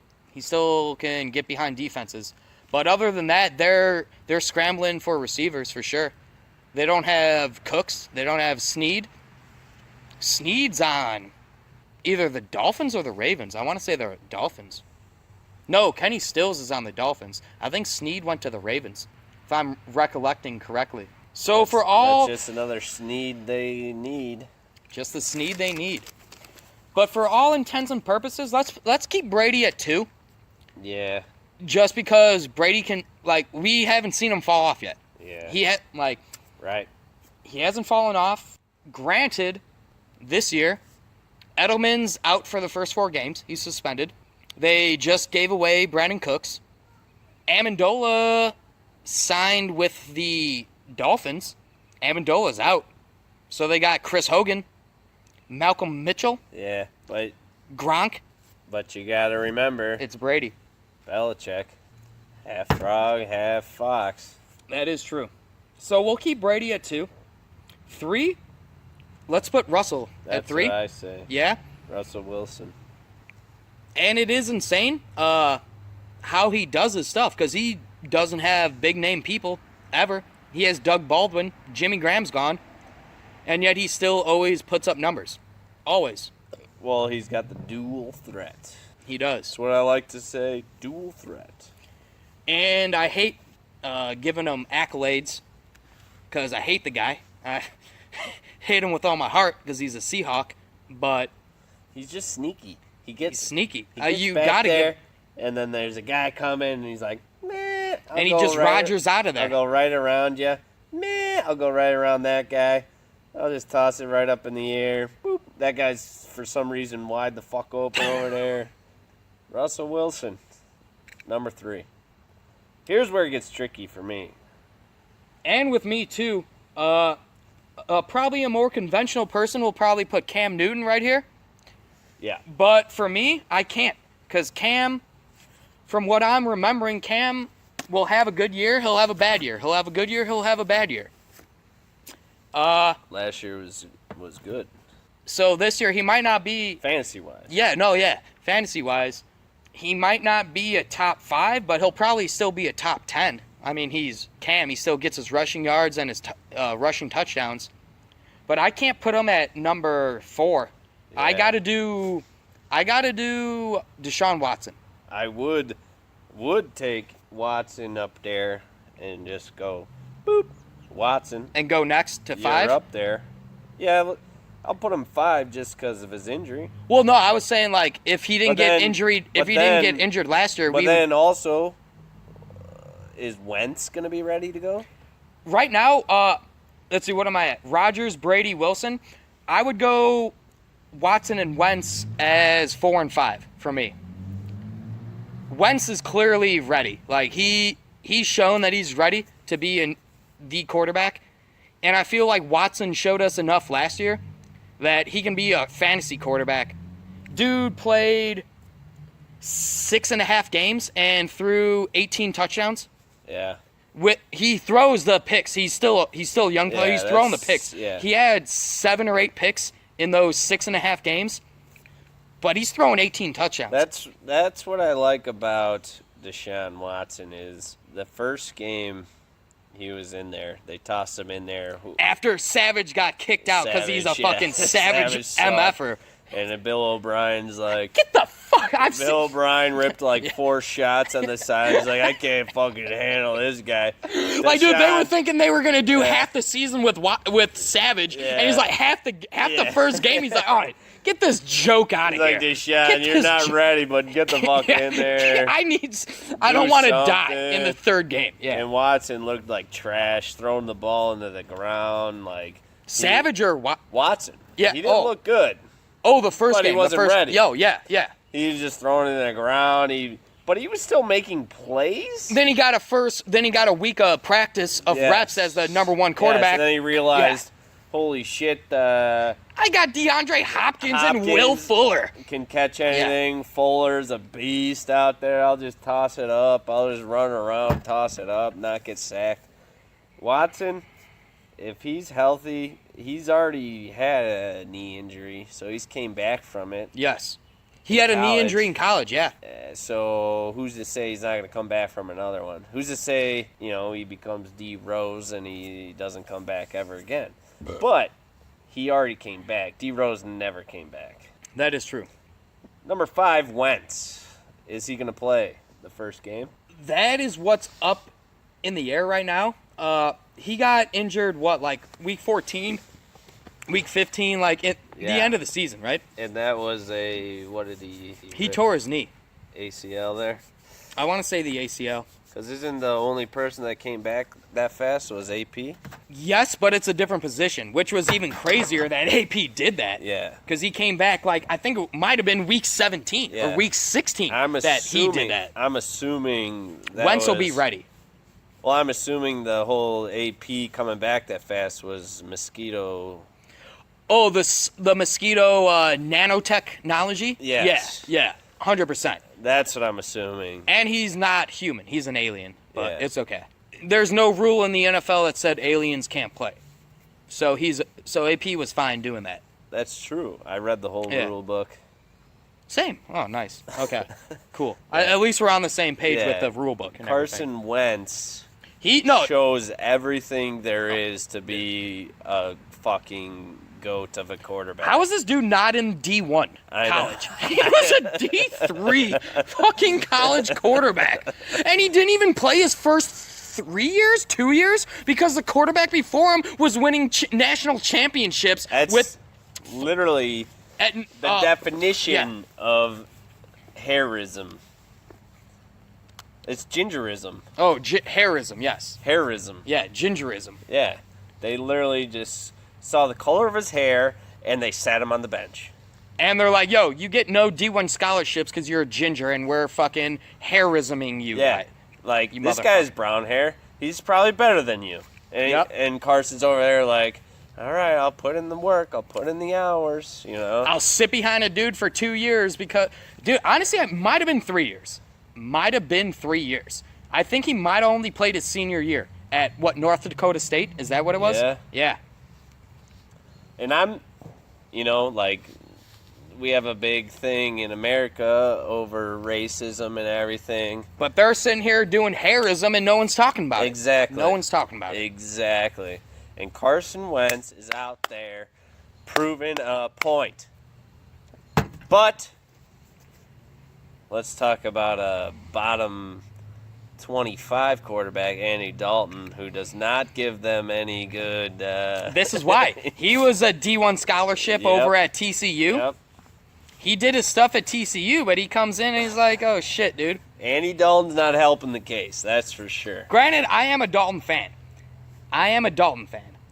can get behind defenses. But other than that, they're scrambling for receivers for sure. They don't have Cooks. They don't have Snead. Snead's on either the Dolphins or the Ravens. I want to say the Dolphins. No, Kenny Stills is on the Dolphins. I think Snead went to the Ravens, if I'm recollecting correctly. So That's just another Snead they need. Just the Snead they need. But for all intents and purposes, let's keep Brady at 2. Yeah. Just because Brady can, like, we haven't seen him fall off yet. Yeah. Right. He hasn't fallen off. Granted, this year, Edelman's out for the first 4 games. He's suspended. They just gave away Brandon Cooks. Amendola signed with the Dolphins. Amendola's out. So they got Chris Hogan, Malcolm Mitchell, Yeah, but Gronk. you got to remember, It's Brady. Belichick, half frog, half fox. That is true. So we'll keep Brady at 2. 3, let's put Russell at 3. That's what I say. Yeah. Russell Wilson. And it is insane how he does his stuff, because he doesn't have big-name people ever. He has Doug Baldwin. Jimmy Graham's gone. And yet he still always puts up numbers. Always. Well, he's got the dual threat. He does. That's what I like to say, dual threat. And I hate giving him accolades, because I hate the guy. I hate him with all my heart, because he's a Seahawk. But he's just sneaky. he's sneaky. He gets You back gotta there, give. and then there's a guy coming, and he's like, meh. And he just Rodgers out of there. I'll go right around you. Meh. I'll go right around that guy. I'll just toss it right up in the air. Boop. That guy's, for some reason, wide the fuck open over there. Russell Wilson, number 3. Here's where it gets tricky for me. And with me, too, probably a more conventional person will probably put Cam Newton right here. Yeah. But for me, I can't. Because Cam, from what I'm remembering, Cam will have a good year, he'll have a bad year. He'll have a good year, he'll have a bad year. Last year was good. So this year, he might not be... Fantasy-wise. Yeah. Fantasy-wise, he might not be a top 5, but he'll probably still be a top 10. I mean, he's Cam. He still gets his rushing yards and his rushing touchdowns. But I can't put him at number 4. Yeah. I gotta do Deshaun Watson. I would take Watson up there and just go, boop, Watson. And go next to 5? You're up there. Yeah, I'll put him 5 just because of his injury. Well, no, I was saying like if he didn't get injured last year, but then also, is Wentz gonna be ready to go? Right now, let's see, what am I at? Rodgers, Brady, Wilson. I would go Watson and Wentz as 4 and 5 for me. Wentz is clearly ready. Like he's shown that he's ready to be the quarterback, and I feel like Watson showed us enough last year that he can be a fantasy quarterback. Dude played 6.5 games and threw 18 touchdowns. Yeah. He throws the picks. He's still a young player. He's throwing the picks. Yeah. He had 7 or 8 picks in those 6.5 games, but he's throwing 18 touchdowns. That's what I like about Deshaun Watson is the first game he was in there. They tossed him in there. After Savage got kicked out because he's a fucking savage MFer. And then Bill O'Brien's like, get the fuck! Bill O'Brien ripped like 4 shots on the side. He's like, I can't fucking handle this guy. Like, dude, they were thinking they were gonna do half the season with Savage, and he's like half the first game. He's like, all right, get this joke out of here. He's like, Deshaun, you're not ready, but get the fuck in there. I don't want to die in the third game. Yeah. And Watson looked like trash, throwing the ball into the ground, like Savage or Watson. Yeah, he didn't look good. Oh, the first game. He wasn't ready. Yo, yeah. He was just throwing it in the ground. But he was still making plays. Then he got a week of practice of reps as the number 1 quarterback. And then he realized, holy shit, I got DeAndre Hopkins and Will Fuller. Can catch anything. Yeah. Fuller's a beast out there. I'll just toss it up. I'll just run around, toss it up, not get sacked. Watson, if he's healthy, he's already had a knee injury, so he's came back from it. Yes. He had a knee injury in college, yeah. So who's to say he's not going to come back from another one? Who's to say, he becomes D. Rose and he doesn't come back ever again? But he already came back. D. Rose never came back. That is true. Number 5, Wentz. Is he going to play the first game? That is what's up in the air right now. He got injured, week 14? Week 15, the end of the season, right? And that was what did he... He tore his knee. ACL there? I want to say the ACL. Because isn't the only person that came back that fast was AP? Yes, but it's a different position, which was even crazier that AP did that. Yeah. Because he came back, I think it might have been week 17 or week 16 he did that. I'm assuming that Wentz will be ready. Well, I'm assuming the whole AP coming back that fast was mosquito... Oh, the mosquito nanotechnology? Yes. Yeah, 100%. That's what I'm assuming. And he's not human. He's an alien, but it's okay. There's no rule in the NFL that said aliens can't play. So AP was fine doing that. That's true. I read the whole rule book. Same. Oh, nice. Okay, cool. At least we're on the same page with the rule book. And Carson Wentz shows everything there is to be a fucking goat of a quarterback. How is this dude not in D1 college? He was a D3 fucking college quarterback. And he didn't even play his first 2 years, because the quarterback before him was winning national championships. That's literally the definition of hairism. It's gingerism. Oh, hairism, yes. Hairism. Yeah, gingerism. Yeah. They literally just saw the color of his hair, and they sat him on the bench. And they're like, yo, you get no D1 scholarships because you're a ginger, and we're fucking hairisming you. Yeah, this guy has brown hair. He's probably better than you. And Carson's over there like, all right, I'll put in the work. I'll put in the hours, I'll sit behind a dude for 2 years because, dude, honestly, it might have been 3 years. I think he might have only played his senior year at, North Dakota State? Is that what it was? Yeah. And I'm, we have a big thing in America over racism and everything. But they're sitting here doing hairism and no one's talking about it. Exactly. No one's talking about it. Exactly. And Carson Wentz is out there proving a point. But let's talk about a bottom 25 quarterback, Andy Dalton, who does not give them any good... This is why. He was a D1 scholarship over at TCU. Yep. He did his stuff at TCU, but he comes in and he's like, oh, shit, dude. Andy Dalton's not helping the case, that's for sure. Granted, I am a Dalton fan.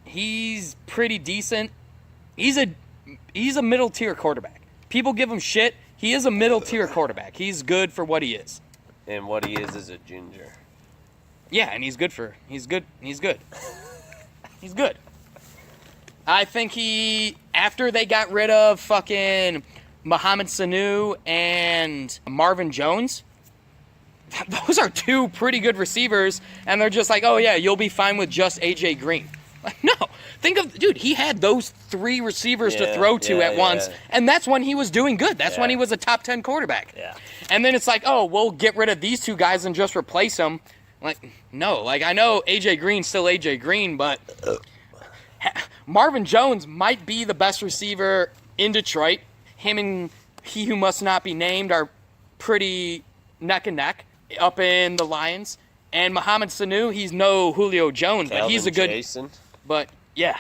He's pretty decent. He's a middle-tier quarterback. People give him shit. He is a middle-tier quarterback. He's good for what he is. And what he is a ginger. Yeah, and he's good. He's good. He's good. I think after they got rid of fucking Mohamed Sanu and Marvin Jones, those are two pretty good receivers, and they're just like, oh yeah, you'll be fine with just AJ Green. Like, no. Dude, he had those three receivers to throw to at once, and that's when he was doing good. That's when he was a top 10 quarterback. Yeah. And then it's like, oh, we'll get rid of these two guys and just replace them. Like, no. Like, I know AJ Green's still AJ Green, but Marvin Jones might be the best receiver in Detroit. Him and he who must not be named are pretty neck and neck up in the Lions. And Mohamed Sanu, he's no Julio Jones, but he's a good... Jason. But, yeah.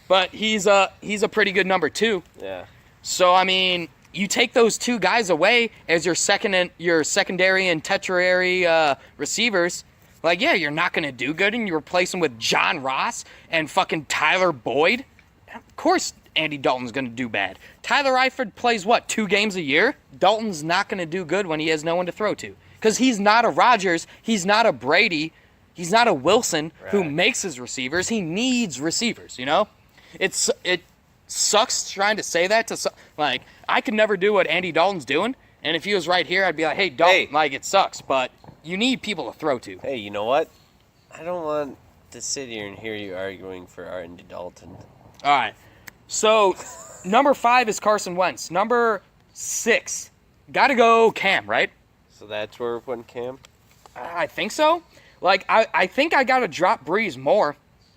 But he's a pretty good number 2. Yeah. So, I mean, you take those two guys away as your secondary and tertiary receivers. Like, yeah, you're not going to do good, and you replace them with John Ross and fucking Tyler Boyd. Of course Andy Dalton's going to do bad. Tyler Eifert plays, 2 games a year? Dalton's not going to do good when he has no one to throw to. Because he's not a Rodgers, he's not a Brady, he's not a Wilson who makes his receivers. He needs receivers, you know? It sucks trying to say that to like, I could never do what Andy Dalton's doing, and if he was right here, I'd be like, hey, Dalton, like, it sucks, but you need people to throw to. Hey, you know what? I don't want to sit here and hear you arguing for Andy Dalton. All right. So, number 5 is Carson Wentz. Number 6, got to go Cam, right? So that's where we're putting Cam? I think so. Like, I think I got to drop Breeze more.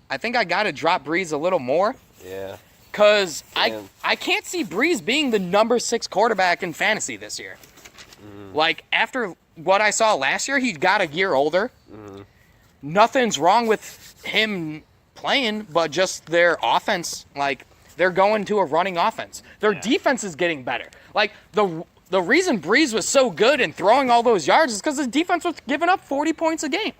I think I got to drop Breeze a little more. Yeah. Because I can't see Breeze being the number 6 quarterback in fantasy this year. Mm-hmm. Like, after what I saw last year, he got a year older. Mm-hmm. Nothing's wrong with him playing, but just their offense. Like, they're going to a running offense. Their defense is getting better. Like, the reason Breeze was so good in throwing all those yards is because his defense was giving up 40 points a game.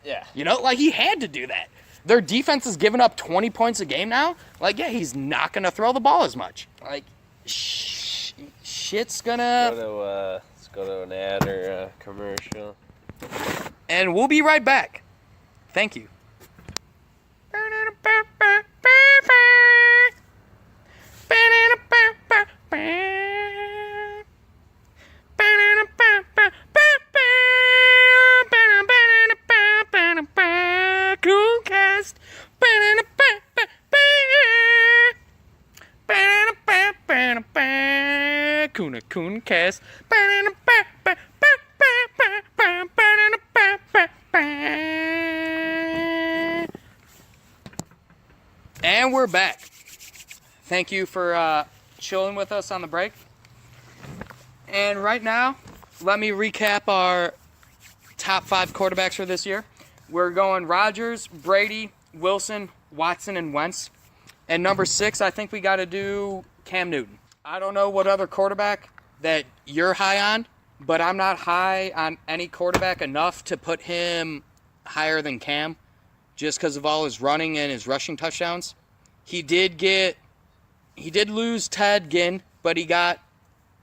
Yeah. You know, like, he had to do that. Their defense is giving up 20 points a game now. Like, yeah, he's not going to throw the ball as much. Like, shit's going to... Let's go to an ad or a commercial. And we'll be right back. Thank you. KuhnCast. KuhnCast. And we're back. Thank you for chilling with us on the break. And right now, let me recap our top 5 quarterbacks for this year. We're going Rodgers, Brady, Wilson, Watson, and Wentz. And number 6, I think we got to do Cam Newton. I don't know what other quarterback that you're high on, but I'm not high on any quarterback enough to put him higher than Cam just because of all his running and his rushing touchdowns. He did lose Ted Ginn, but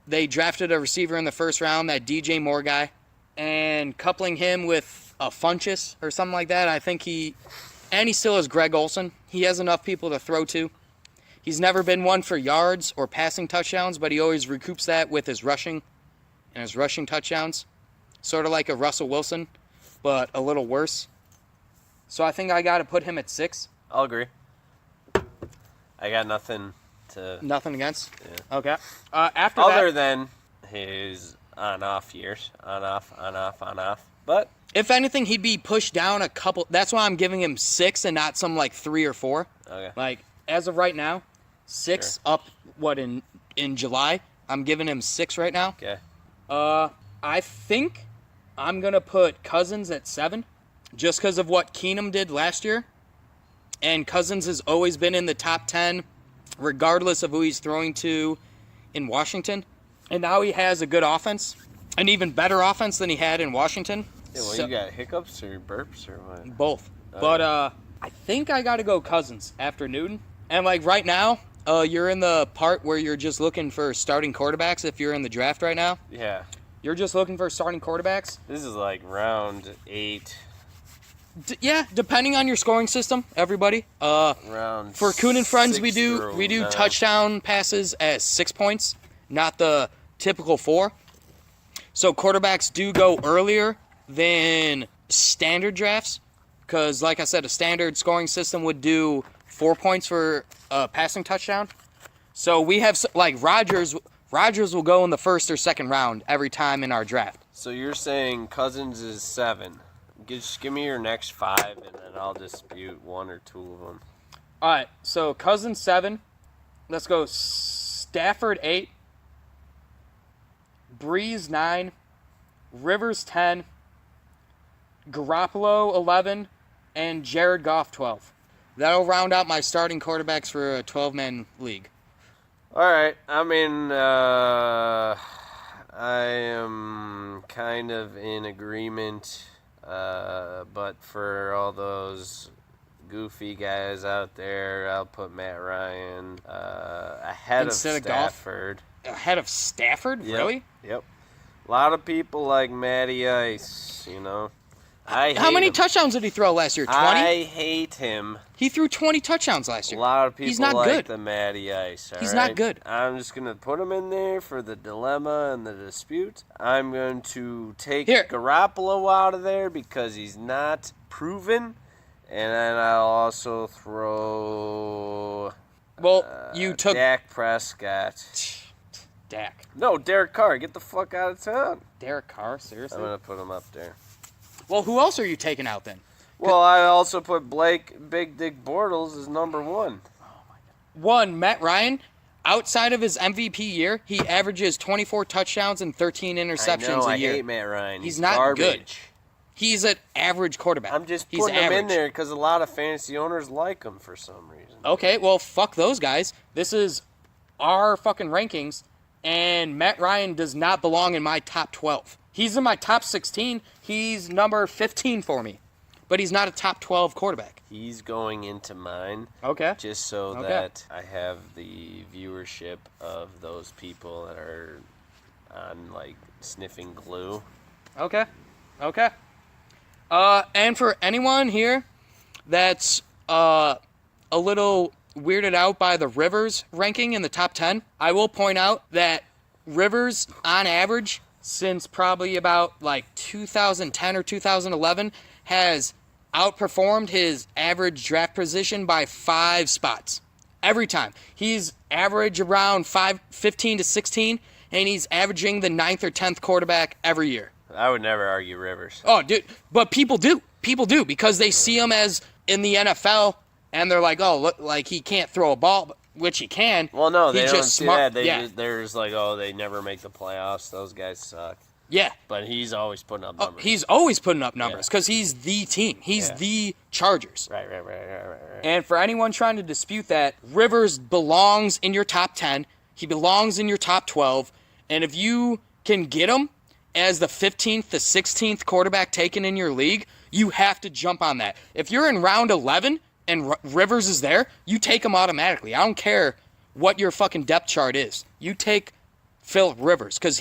they drafted a receiver in the first round, that DJ Moore guy, and coupling him with a Funchess or something like that, I think he still has Greg Olsen. He has enough people to throw to. He's never been one for yards or passing touchdowns, but he always recoups that with his rushing and his rushing touchdowns. Sort of like a Russell Wilson, but a little worse. So I think I got to put him at 6. I'll agree. I got nothing to... Nothing against? Yeah. Okay. Other than his on-off years. On-off. But... If anything, he'd be pushed down a couple... That's why I'm giving him 6 and not some, 3 or 4. Okay. Like, as of right now, 6 up, in July? I'm giving him 6 right now. Okay. I think I'm going to put Cousins at 7 just because of what Keenum did last year. And Cousins has always been in the top 10 regardless of who he's throwing to in Washington. And now he has a good offense, an even better offense than he had in Washington. Yeah, well, you got hiccups or burps or what? Both. But I think I got to go Cousins after Newton. And, like, right now, you're in the part where you're just looking for starting quarterbacks if you're in the draft right now. Yeah. You're just looking for starting quarterbacks. This is like round 8. Yeah, depending on your scoring system, everybody. Round for Kuhn and Friends, we do 9. touchdown passes at 6 points, not the typical 4. So quarterbacks do go earlier than standard drafts, because, like I said, a standard scoring system would do 4 points for a passing touchdown. So we have, like, Rodgers will go in the first or second round every time in our draft. So you're saying Cousins is 7. Just give me your next 5, and then I'll dispute 1 or 2 of them. All right, so Cousins 7. Let's go Stafford 8. Breeze 9. Rivers 10. Garoppolo 11. And Jared Goff 12. That'll round out my starting quarterbacks for a 12-man league. All right. I mean, I am kind of in agreement, but for all those goofy guys out there, I'll put Matt Ryan ahead Instead of Stafford. Ahead of Stafford? Yep. Really? Yep. A lot of people like Matty Ice, you know. How many touchdowns did he throw last year? 20? I hate him. He threw 20 touchdowns last year. A lot of people He's not like good. the Matty Ice. He's not good. I'm just going to put him in there for the dilemma and the dispute. I'm going to take Garoppolo out of there because he's not proven. And then I'll also throw you took Dak Prescott. Dak. No, Derek Carr. Get the fuck out of town. Derek Carr? Seriously? I'm going to put him up there. Well, who else are you taking out then? Well, I also put Blake Big Dick Bortles as number 1. Oh my God. Matt Ryan, outside of his MVP year, he averages 24 touchdowns and 13 interceptions a year. I hate Matt Ryan. He's not garbage. good. He's an average quarterback. I'm just putting him in there because a lot of fantasy owners like him for some reason. Okay, well, fuck those guys. This is our fucking rankings, and Matt Ryan does not belong in my top 12. He's in my top 16. He's number 15 for me. But he's not a top 12 quarterback. He's going into mine. Okay. Just so that I have the viewership of those people that are on, like, sniffing glue. Okay. And for anyone here that's a little weirded out by the Rivers ranking in the top 10, I will point out that Rivers, on average, since probably about like 2010 or 2011, has outperformed his average draft position by 5 spots. Every time. He's average around 15 to 16, and he's averaging the 9th or 10th quarterback every year. I would never argue Rivers. Oh, dude. But people do. People do because they see him as in the NFL, and they're like, oh, look, like he can't throw a ball, which he can. Well, no, they He's don't just see smart. that. They're just like, oh, they never make the playoffs. Those guys suck. Yeah. But he's always putting up numbers. He's always putting up numbers because he's the team. He's the Chargers. Right. And for anyone trying to dispute that, Rivers belongs in your top 10. He belongs in your top 12. And if you can get him as the 15th, the 16th quarterback taken in your league, you have to jump on that. If you're in round 11 and Rivers is there, you take him automatically. I don't care what your fucking depth chart is. You take Philip Rivers because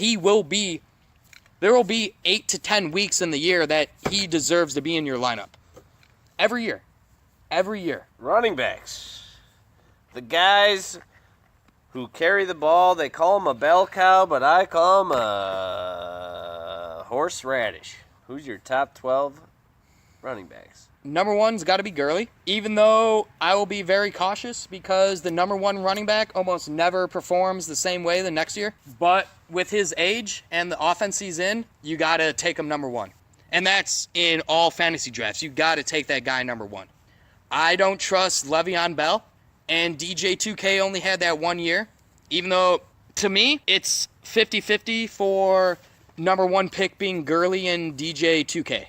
there will be 8 to 10 weeks in the year that he deserves to be in your lineup. Every year. Running backs. The guys who carry the ball, they call him a bell cow, but I call him a horseradish. Who's your top 12 running backs? Number 1's got to be Gurley, even though I will be very cautious because the number 1 running back almost never performs the same way the next year. But with his age and the offense he's in, you got to take him number 1. And that's in all fantasy drafts. You got to take that guy number 1. I don't trust Le'Veon Bell, and DJ 2K only had that 1 year, even though, to me, it's 50-50 for number 1 pick being Gurley and DJ 2K.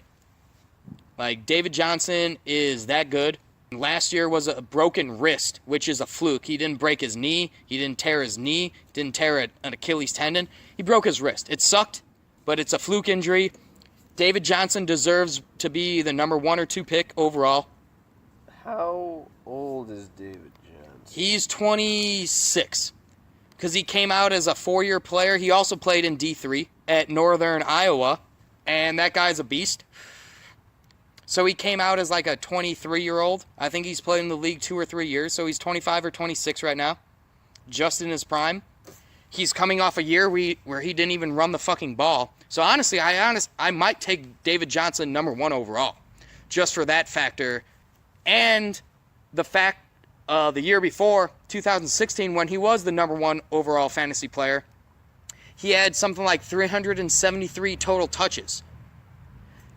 Like, David Johnson is that good. Last year was a broken wrist, which is a fluke. He didn't break his knee. He didn't tear his knee. Didn't tear an Achilles tendon. He broke his wrist. It sucked, but it's a fluke injury. David Johnson deserves to be the number 1 or 2 pick overall. How old is David Johnson? He's 26 because he came out as a 4-year player. He also played in D3 at Northern Iowa, and that guy's a beast. So he came out as like a 23-year-old. I think he's played in the league 2 or 3 years, so he's 25 or 26 right now, just in his prime. He's coming off a year where he didn't even run the fucking ball. So honestly, I might take David Johnson number 1 overall, just for that factor. And the fact the year before, 2016, when he was the number 1 overall fantasy player, he had something like 373 total touches.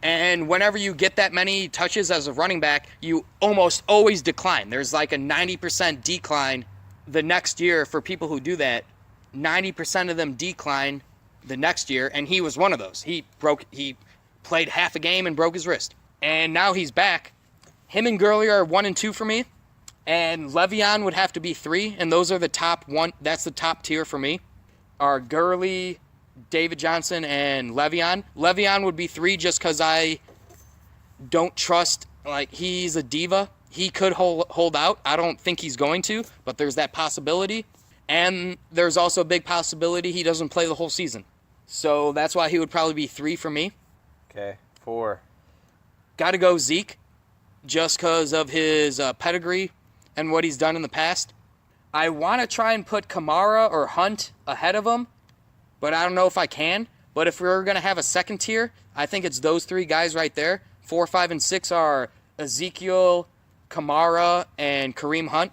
And whenever you get that many touches as a running back, you almost always decline. There's like a 90% decline the next year for people who do that. 90% of them decline the next year, and he was one of those. He played half a game and broke his wrist. And now he's back. Him and Gurley are 1 and 2 for me. And Le'Veon would have to be 3, and those are the top 1. That's the top tier for me. Are Gurley, David Johnson, and Le'Veon. Le'Veon would be 3 just because I don't trust, like, he's a diva. He could hold out. I don't think he's going to, but there's that possibility. And there's also a big possibility he doesn't play the whole season. So that's why he would probably be 3 for me. Okay, 4. Got to go Zeke, just because of his pedigree and what he's done in the past. I want to try and put Kamara or Hunt ahead of him, but I don't know if I can. But if we're going to have a second tier, I think it's those 3 guys right there. 4, 5, and 6 are Ezekiel, Kamara, and Kareem Hunt.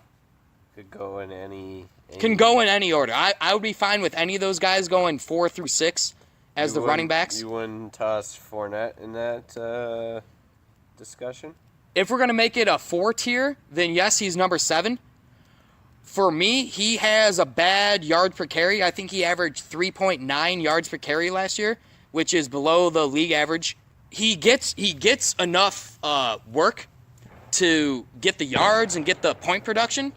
Could go in any... Can go in any order. I would be fine with any of those guys going 4 through 6 as the running backs. You wouldn't toss Fournette in that discussion? If we're going to make it a 4 tier, then yes, he's number 7. For me, he has a bad yard per carry. I think he averaged 3.9 yards per carry last year, which is below the league average. He gets enough work to get the yards and get the point production,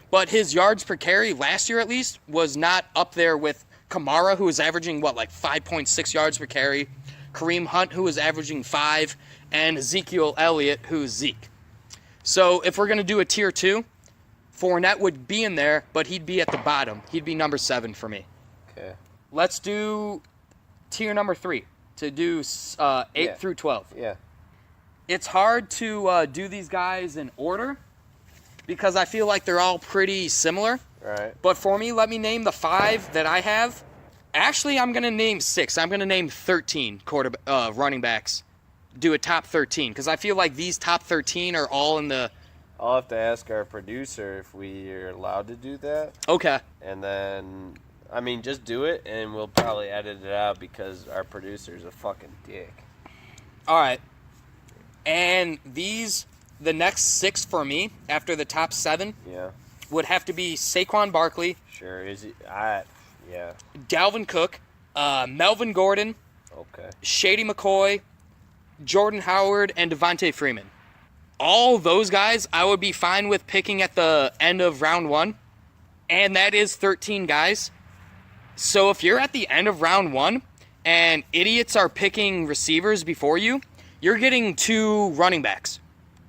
but his yards per carry last year at least was not up there with Kamara, who was averaging, 5.6 yards per carry, Kareem Hunt, who was averaging 5, and Ezekiel Elliott, who's Zeke. So if we're going to do a tier 2, Fournette would be in there, but he'd be at the bottom. He'd be number 7 for me. Okay. Let's do tier number 3 to do 8 through 12. Yeah. It's hard to do these guys in order because I feel like they're all pretty similar. Right. But for me, let me name the 5 that I have. Actually, I'm going to name 6. I'm going to name 13 running backs. Do a top 13 because I feel like these top 13 are all in the... I'll have to ask our producer if we are allowed to do that. Okay. And then, just do it, and we'll probably edit it out because our producer's a fucking dick. All right. And the next 6 for me, after the top 7, would have to be Saquon Barkley. Sure, is he? Yeah. Dalvin Cook, Melvin Gordon, Okay. Shady McCoy, Jordan Howard, and Devontae Freeman. All those guys I would be fine with picking at the end of round 1, and that is 13 guys. So if you're at the end of round 1 and idiots are picking receivers before you, you're getting 2 running backs.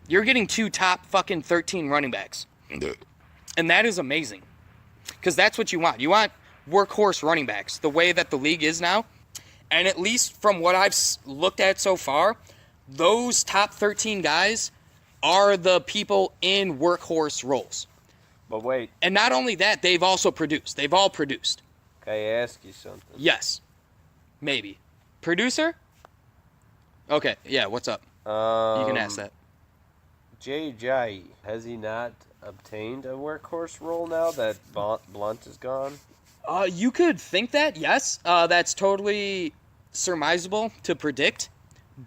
You're getting 2 top fucking 13 running backs. And that is amazing because that's what you want. You want workhorse running backs the way that the league is now. And at least from what I've looked at so far, those top 13 guys are the people in workhorse roles. But wait. And not only that, they've also produced. They've all produced. Can I ask you something? Yes. Maybe. Producer? Okay, yeah, what's up? You can ask that. Jay Jai, has he not obtained a workhorse role now that Blunt is gone? You could think that, yes. That's totally surmisable to predict.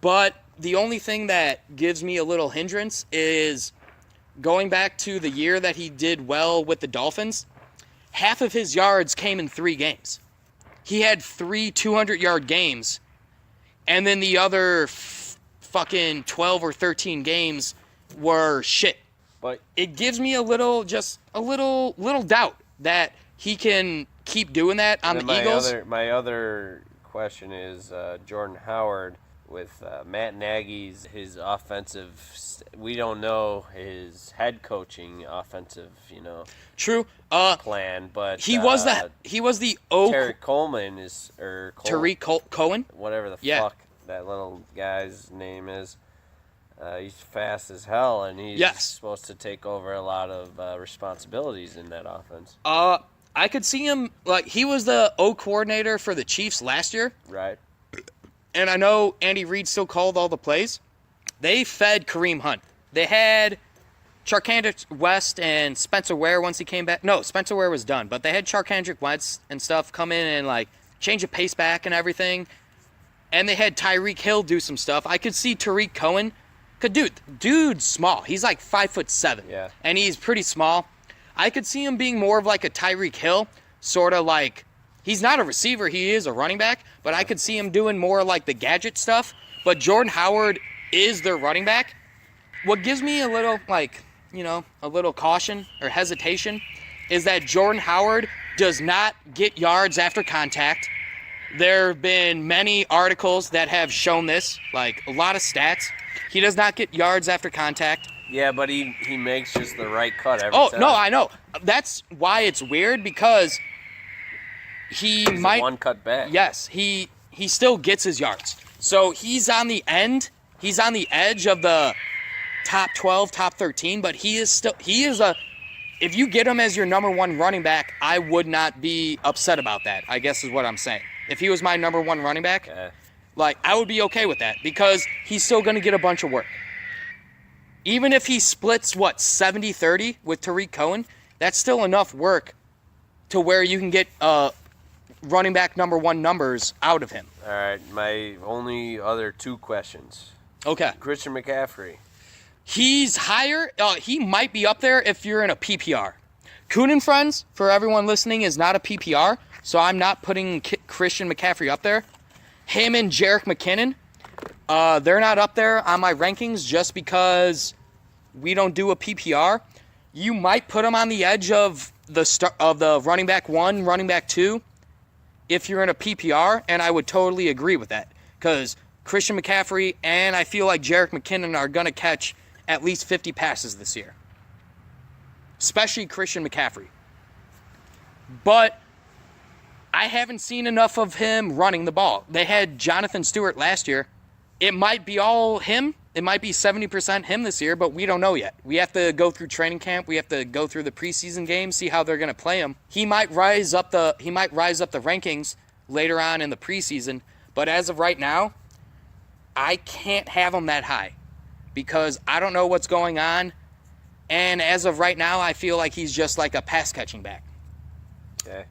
But the only thing that gives me a little hindrance is going back to the year that he did well with the Dolphins. Half of his yards came in 3 games. he had 3 200-yard games, and then the other fucking 12 or 13 games were shit. But it gives me a little doubt that he can keep doing that on the Eagles. My other question is Jordan Howard with Matt Nagy's his offensive. We don't know his head coaching offensive, True. Plan, but he was the Tariq Coleman is Tariq Cohen, whatever the fuck that little guy's name is. He's fast as hell, and he's supposed to take over a lot of responsibilities in that offense. I could see him, like, he was the O coordinator for the Chiefs last year. Right. And I know Andy Reid still called all the plays. They fed Kareem Hunt. They had Charkandrick West and Spencer Ware once he came back. No, Spencer Ware was done, but they had Charkandrick West and stuff come in and, like, change the pace back and everything. And they had Tyreek Hill do some stuff. I could see Tariq Cohen. Dude's small. He's like 5'7". Yeah. And he's pretty small. I could see him being more of like a Tyreek Hill, sort of like, he's not a receiver, he is a running back, but I could see him doing more like the gadget stuff. But Jordan Howard is their running back. What gives me a little, like, a little caution or hesitation is that Jordan Howard does not get yards after contact. There have been many articles that have shown this, like a lot of stats. He does not get yards after contact. Yeah, but he makes just the right cut every time. Oh, no, I know. That's why it's weird, because he's one cut back. Yes, he still gets his yards. So he's on the end. He's on the edge of the top 12, top 13, but he is if you get him as your number one running back, I would not be upset about that, I guess is what I'm saying. If he was my number one running back, like, I would be okay with that, because he's still going to get a bunch of work. Even if he splits, 70-30 with Tariq Cohen, that's still enough work to where you can get running back number one numbers out of him. All right, my only other 2 questions. Okay. Christian McCaffrey. He's higher. He might be up there if you're in a PPR. Kuhn and Friends, for everyone listening, is not a PPR, so I'm not putting Christian McCaffrey up there. Him and Jerick McKinnon, they're not up there on my rankings just because we don't do a PPR. You might put them on the edge of the running back 1, running back 2, if you're in a PPR, and I would totally agree with that, because Christian McCaffrey and I feel like Jerick McKinnon are going to catch at least 50 passes this year, especially Christian McCaffrey. But I haven't seen enough of him running the ball. They had Jonathan Stewart last year. It might be all him. It might be 70% him this year, but we don't know yet. We have to go through training camp. We have to go through the preseason games, see how they're going to play him. He might rise up the rankings later on in the preseason, but as of right now, I can't have him that high because I don't know what's going on. And as of right now, I feel like he's just like a pass catching back. Okay.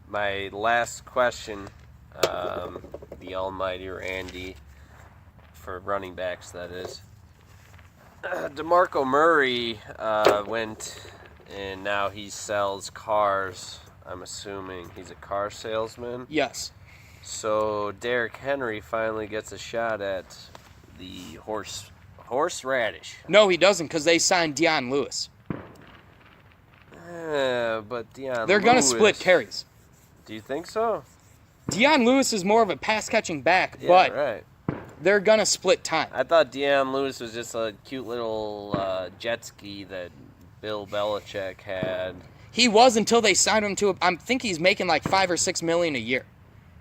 My last question, the almighty Randy, for running backs, that is. DeMarco Murray went and now he sells cars, I'm assuming. He's a car salesman? Yes. So Derrick Henry finally gets a shot at the horseradish. No, he doesn't, because they signed Deion Lewis. But Deion They're going to split carries. Do you think so? Deion Lewis is more of a pass-catching back, Yeah, but right. they're going to split time. I thought Deion Lewis was just a cute little jet ski that Bill Belichick had. He was until they signed him to I think he's making like $5 or $6 million a year.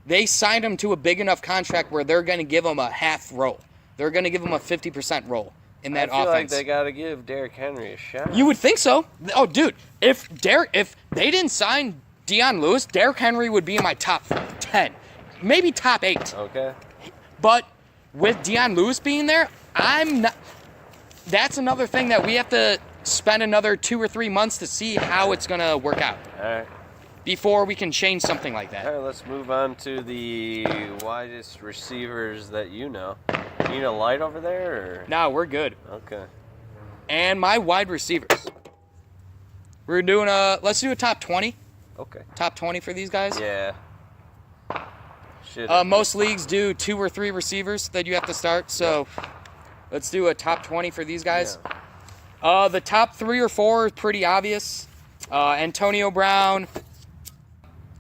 They signed him to a big enough contract where they're going to give him a half role. They're going to give him a 50% role in that offense. I feel like they got to give Derrick Henry a shot. You would think so. Oh, dude, if they didn't sign Deion Lewis, Derrick Henry would be in my top 10, maybe top 8. Okay. But with Deion Lewis being there, I'm not. That's another thing that we have to spend another 2 or 3 months to see how it's going to work out. All right. Before we can change something like that. All right, let's move on to the widest receivers that you know. You need a light over there? Or? No, we're good. Okay. And my wide receivers. Let's do a top 20. Okay. Top 20 for these guys? Yeah. Most leagues do 2 or 3 receivers that you have to start. So let's do a top 20 for these guys. Yeah. The top 3 or 4 is pretty obvious. Antonio Brown.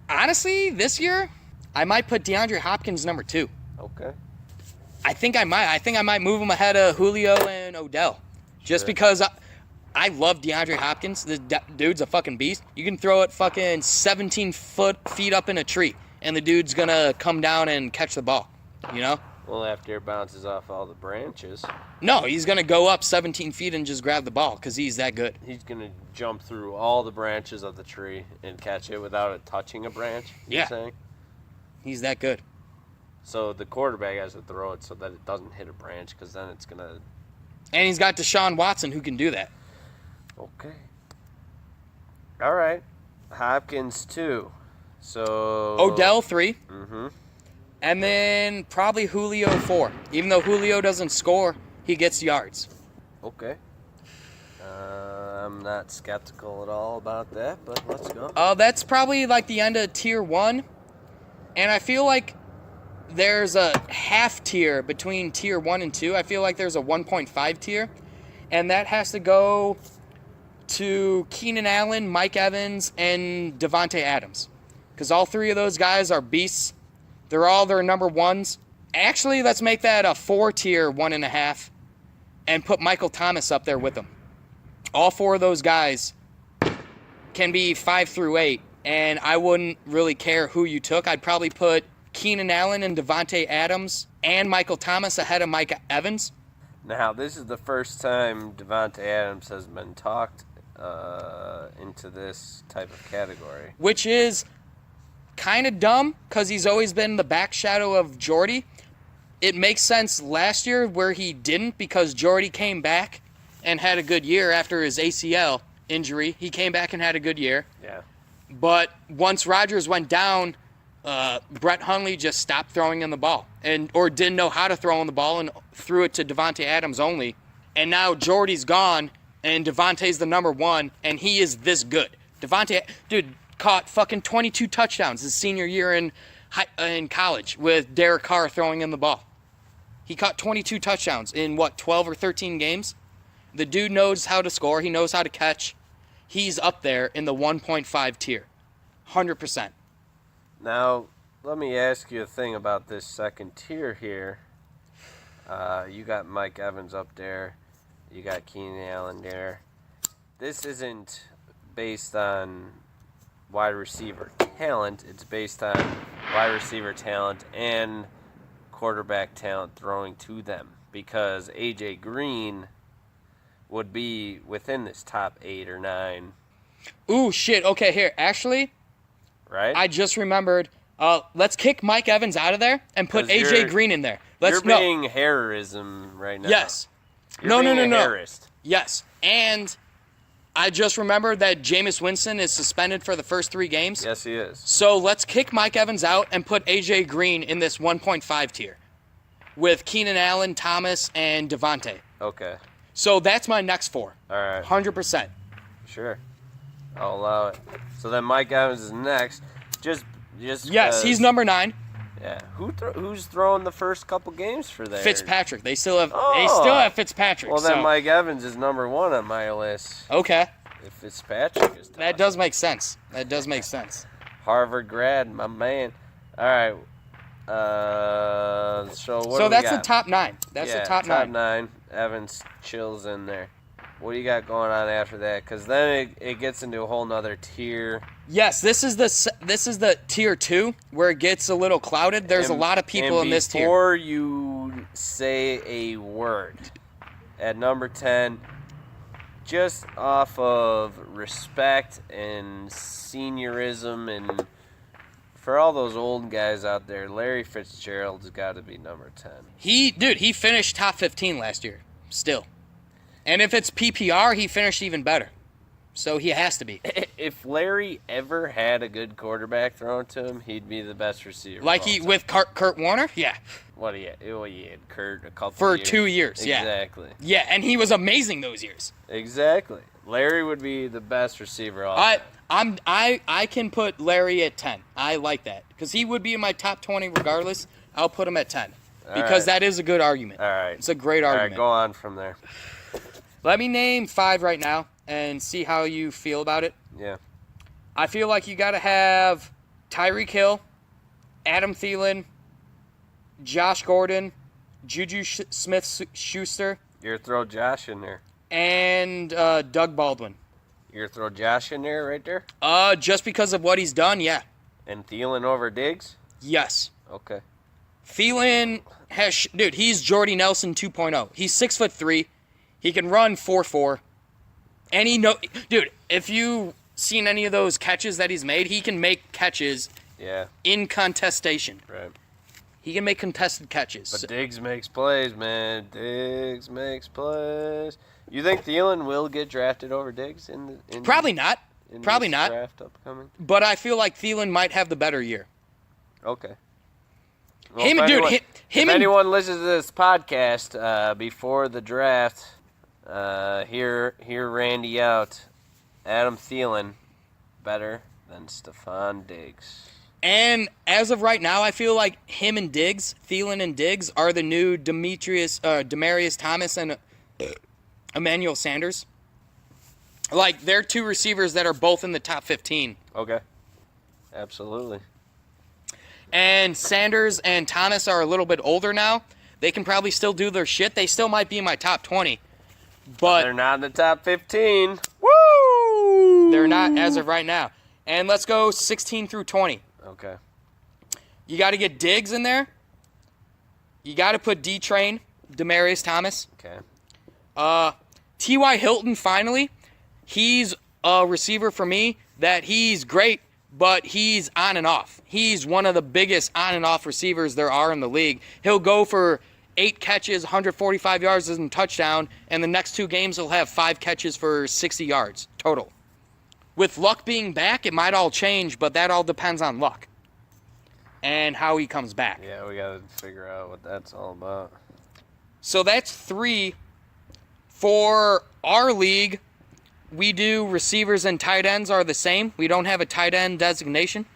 Honestly, this year, I might put DeAndre Hopkins number 2. Okay. I think I might move him ahead of Julio and Odell. Just because I love DeAndre Hopkins. This dude's a fucking beast. You can throw it fucking 17 feet up in a tree, and the dude's going to come down and catch the ball, you know? Well, after it bounces off all the branches. No, he's going to go up 17 feet and just grab the ball because he's that good. He's going to jump through all the branches of the tree and catch it without it touching a branch, you're saying? He's that good. So the quarterback has to throw it so that it doesn't hit a branch because then it's going to... And he's got Deshaun Watson who can do that. Okay. All right. Hopkins 2. So... Odell 3. Mm-hmm. And then probably Julio 4. Even though Julio doesn't score, he gets yards. Okay. I'm not skeptical at all about that, but let's go. That's probably like the end of tier 1. And I feel like there's a half tier between tier 1 and 2. I feel like there's a 1.5 tier. And that has to go to Keenan Allen, Mike Evans, and Devontae Adams. Because all 3 of those guys are beasts. They're all their number 1s. Actually, let's make that a 4-tier 1.5 and put Michael Thomas up there with them. All 4 of those guys can be 5 through 8, and I wouldn't really care who you took. I'd probably put Keenan Allen and Devontae Adams and Michael Thomas ahead of Mike Evans. Now, this is the first time Devontae Adams has been talked into this type of category. Which is kind of dumb because he's always been the back shadow of Jordy. It makes sense last year where he didn't because Jordy came back and had a good year after his ACL injury. He came back and had a good year. Yeah. But once Rodgers went down, Brett Hundley just stopped throwing him the ball or didn't know how to throw him the ball and threw it to Devontae Adams only. And now Jordy's gone and Devontae's the number 1 and he is this good. Devontae, dude, caught fucking 22 touchdowns his senior year in college with Derek Carr throwing him the ball. He caught 22 touchdowns in, 12 or 13 games? The dude knows how to score. He knows how to catch. He's up there in the 1.5 tier. 100%. Now, let me ask you a thing about this second tier here. You got Mike Evans up there. You got Keenan Allen there. This isn't based on wide receiver talent. It's based on wide receiver talent and quarterback talent throwing to them because A.J. Green would be within this top 8 or 9. Ooh, shit. Okay, here. Actually, right? I just remembered. Let's kick Mike Evans out of there and put A.J. Green in there. You're being Harrism right now. Yes. No. Harrist. Yes. And I just remembered that Jameis Winston is suspended for the first 3 games. Yes, he is. So let's kick Mike Evans out and put A.J. Green in this 1.5 tier with Keenan Allen, Thomas, and Devontae. Okay. So that's my next 4. All right. 100%. Sure. I'll allow it. So then Mike Evans is next. Just yes, he's number 9. Yeah. Who's throwing the first couple games for there? Fitzpatrick. They still have Fitzpatrick. Well, then Mike Evans is number 1 on my list. Okay. If Fitzpatrick is that does make sense. Harvard grad, my man. All right. So that's the top 9. That's the top 9. Top 9. Evans chills in there. What do you got going on after that? Because then it gets into a whole nother tier. Yes, this is the tier 2 where it gets a little clouded. There's a lot of people in this tier. Before you say a word, at number 10, just off of respect and seniorism and for all those old guys out there, Larry Fitzgerald's got to be number 10. He finished top 15 last year, still. And if it's PPR, he finished even better. So he has to be. If Larry ever had a good quarterback thrown to him, he'd be the best receiver. Like with Kurt Warner? Yeah. What he had? Well, he had Kurt a couple for years. 2 years, yeah. Exactly. Yeah, and he was amazing those years. Exactly. Larry would be the best receiver. I can put Larry at 10. I like that because he would be in my top 20 regardless. I'll put him at 10 because that is a good argument. All right. It's a great argument. All right, go on from there. Let me name 5 right now and see how you feel about it. Yeah. I feel like you got to have Tyreek Hill, Adam Thielen, Josh Gordon, Juju Smith-Schuster. You're going to throw Josh in there. And Doug Baldwin. You're going to throw Josh in there right there? Just because of what he's done, yeah. And Thielen over Diggs? Yes. Okay. Thielen has... Dude, he's Jordy Nelson 2.0. He's 6'3". He can run 4.4. And dude, if you've seen any of those catches that he's made, he can make catches in contestation. Right. He can make contested catches. But Diggs makes plays, man. Diggs makes plays. You think Thielen will get drafted over Diggs in Probably not. In Probably this not. Draft upcoming? But I feel like Thielen might have the better year. Okay. Well, if anyone listens to this podcast before the draft, hear Randy out. Adam Thielen better than Stephon Diggs. And as of right now, I feel like him and Diggs, Thielen and Diggs, are the new Demaryius Thomas and Emmanuel Sanders. Like, they're 2 receivers that are both in the top 15. Okay. Absolutely. And Sanders and Thomas are a little bit older now. They can probably still do their shit. They still might be in my top 20. But they're not in the top 15. Woo! They're not as of right now. And let's go 16 through 20. Okay. You got to get Diggs in there. You got to put D-Train, Demaryius Thomas. Okay. T.Y. Hilton, finally. He's a receiver for me that he's great, but he's on and off. He's one of the biggest on and off receivers there are in the league. He'll go for 8 catches, 145 yards and a touchdown, and the next 2 games he'll have 5 catches for 60 yards total. With Luck being back, it might all change, but that all depends on Luck and how he comes back. Yeah, we got to figure out what that's all about. So that's 3. For our league, we do receivers and tight ends are the same. We don't have a tight end designation.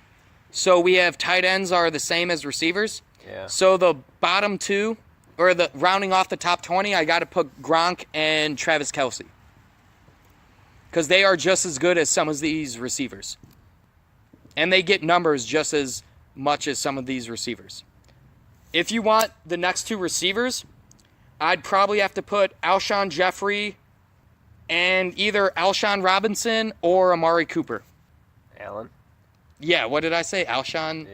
So we have tight ends are the same as receivers. Yeah. So the bottom 2, or the rounding off the top 20, I got to put Gronk and Travis Kelce. Because they are just as good as some of these receivers. And they get numbers just as much as some of these receivers. If you want the next 2 receivers, I'd probably have to put Alshon Jeffrey and either Alshon Robinson or Amari Cooper. Allen? Yeah, what did I say? Alshon?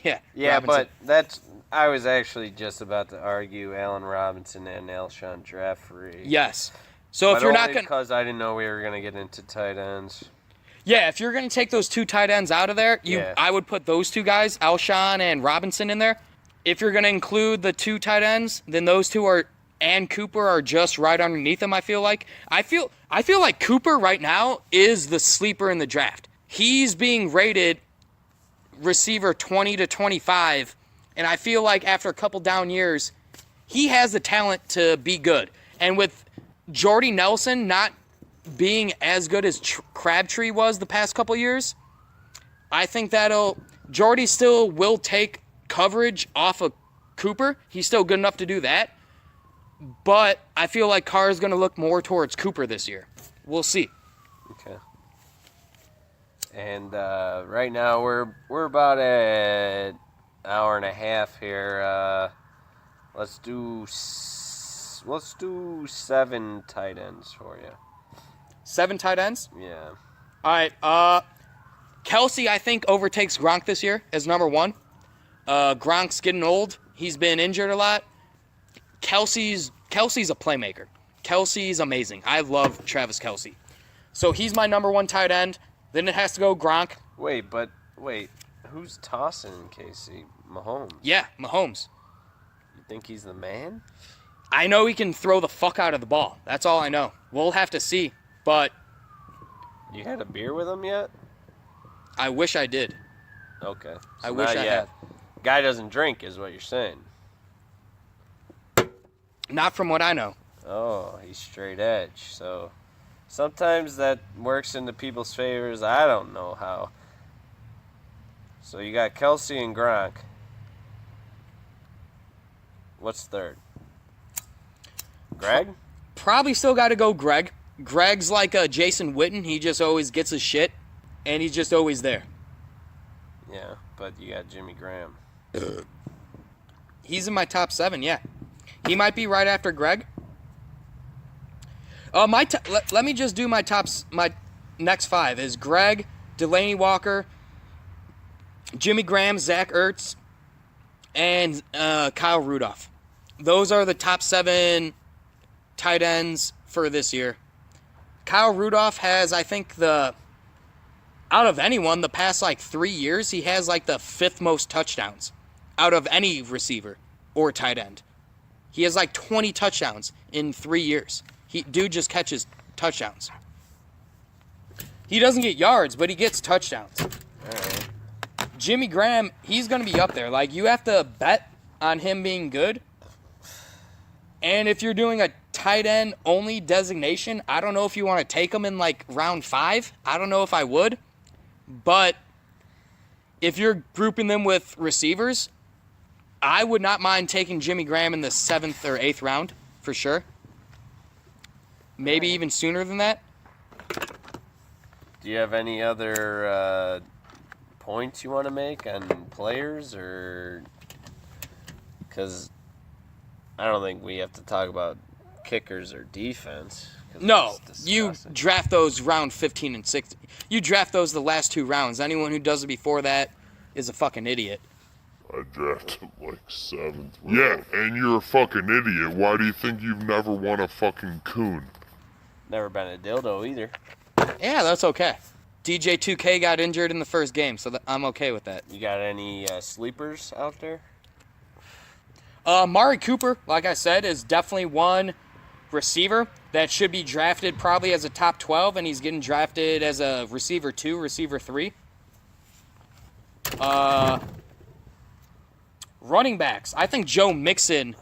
Yeah. Yeah, Robinson. but I was actually just about to argue Allen Robinson and Alshon Jeffrey. Yes. So if you're not going to... because I didn't know we were going to get into tight ends. Yeah, if you're going to take those 2 tight ends out of there, I would put those 2 guys, Alshon and Robinson, in there. If you're going to include the 2 tight ends, then those 2 and Cooper are just right underneath them, I feel like. I feel like Cooper right now is the sleeper in the draft. He's being rated receiver 20 to 25, and I feel like after a couple down years, he has the talent to be good. And with Jordy Nelson not being as good as Crabtree was the past couple years, I think Jordy still will take coverage off of Cooper. He's still good enough to do that. But I feel like Carr is going to look more towards Cooper this year. We'll see. Okay. And right now we're about an hour and a half here. Let's do 7 tight ends for you. 7 tight ends? Yeah. All right. Kelce, I think, overtakes Gronk this year as number 1. Gronk's getting old. He's been injured a lot. Kelce's a playmaker. Kelce's amazing. I love Travis Kelce. So he's my number 1 tight end. Then it has to go Gronk. Wait, who's tossing KC? Mahomes? Yeah, Mahomes. You think he's the man? I know he can throw the fuck out of the ball. That's all I know. We'll have to see. But you had a beer with him yet? I wish I did. Okay. So I wish I had. Guy doesn't drink is what you're saying. Not from what I know. Oh, he's straight edge. So Sometimes that works into people's favors. I don't know how. So you got Kelsey and Gronk. What's third? Greg? Probably still got to go Greg. Greg's like Jason Witten. He just always gets his shit, and he's just always there. Yeah, but you got Jimmy Graham. He's in my top 7, yeah. He might be right after Greg. Let me just do my next 5 is Greg, Delaney Walker, Jimmy Graham, Zach Ertz, and Kyle Rudolph. Those are the top 7 tight ends for this year. Kyle Rudolph has, I think, out of anyone, the past 3 years, he has the 5th most touchdowns out of any receiver or tight end. He has 20 touchdowns in 3 years. Dude just catches touchdowns. He doesn't get yards, but he gets touchdowns. All right. Jimmy Graham, he's going to be up there. You have to bet on him being good. And if you're doing a tight end only designation, I don't know if you want to take him in round 5. I don't know if I would. But if you're grouping them with receivers, I would not mind taking Jimmy Graham in the 7th or 8th round for sure. Maybe even sooner than that. Do you have any other points you want to make on players, or because I don't think we have to talk about kickers or defense. No, you draft those round 15 and 16. You draft those the last 2 rounds. Anyone who does it before that is a fucking idiot. I drafted 7th. Yeah, and you're a fucking idiot. Why do you think you've never won a fucking Kuhn? Never been a dildo either. Yeah, that's okay. DJ 2K got injured in the first game, so I'm okay with that. You got any sleepers out there? Mari Cooper, like I said, is definitely one receiver that should be drafted probably as a top 12, and he's getting drafted as a receiver 2, receiver 3. Running backs, I think Joe Mixon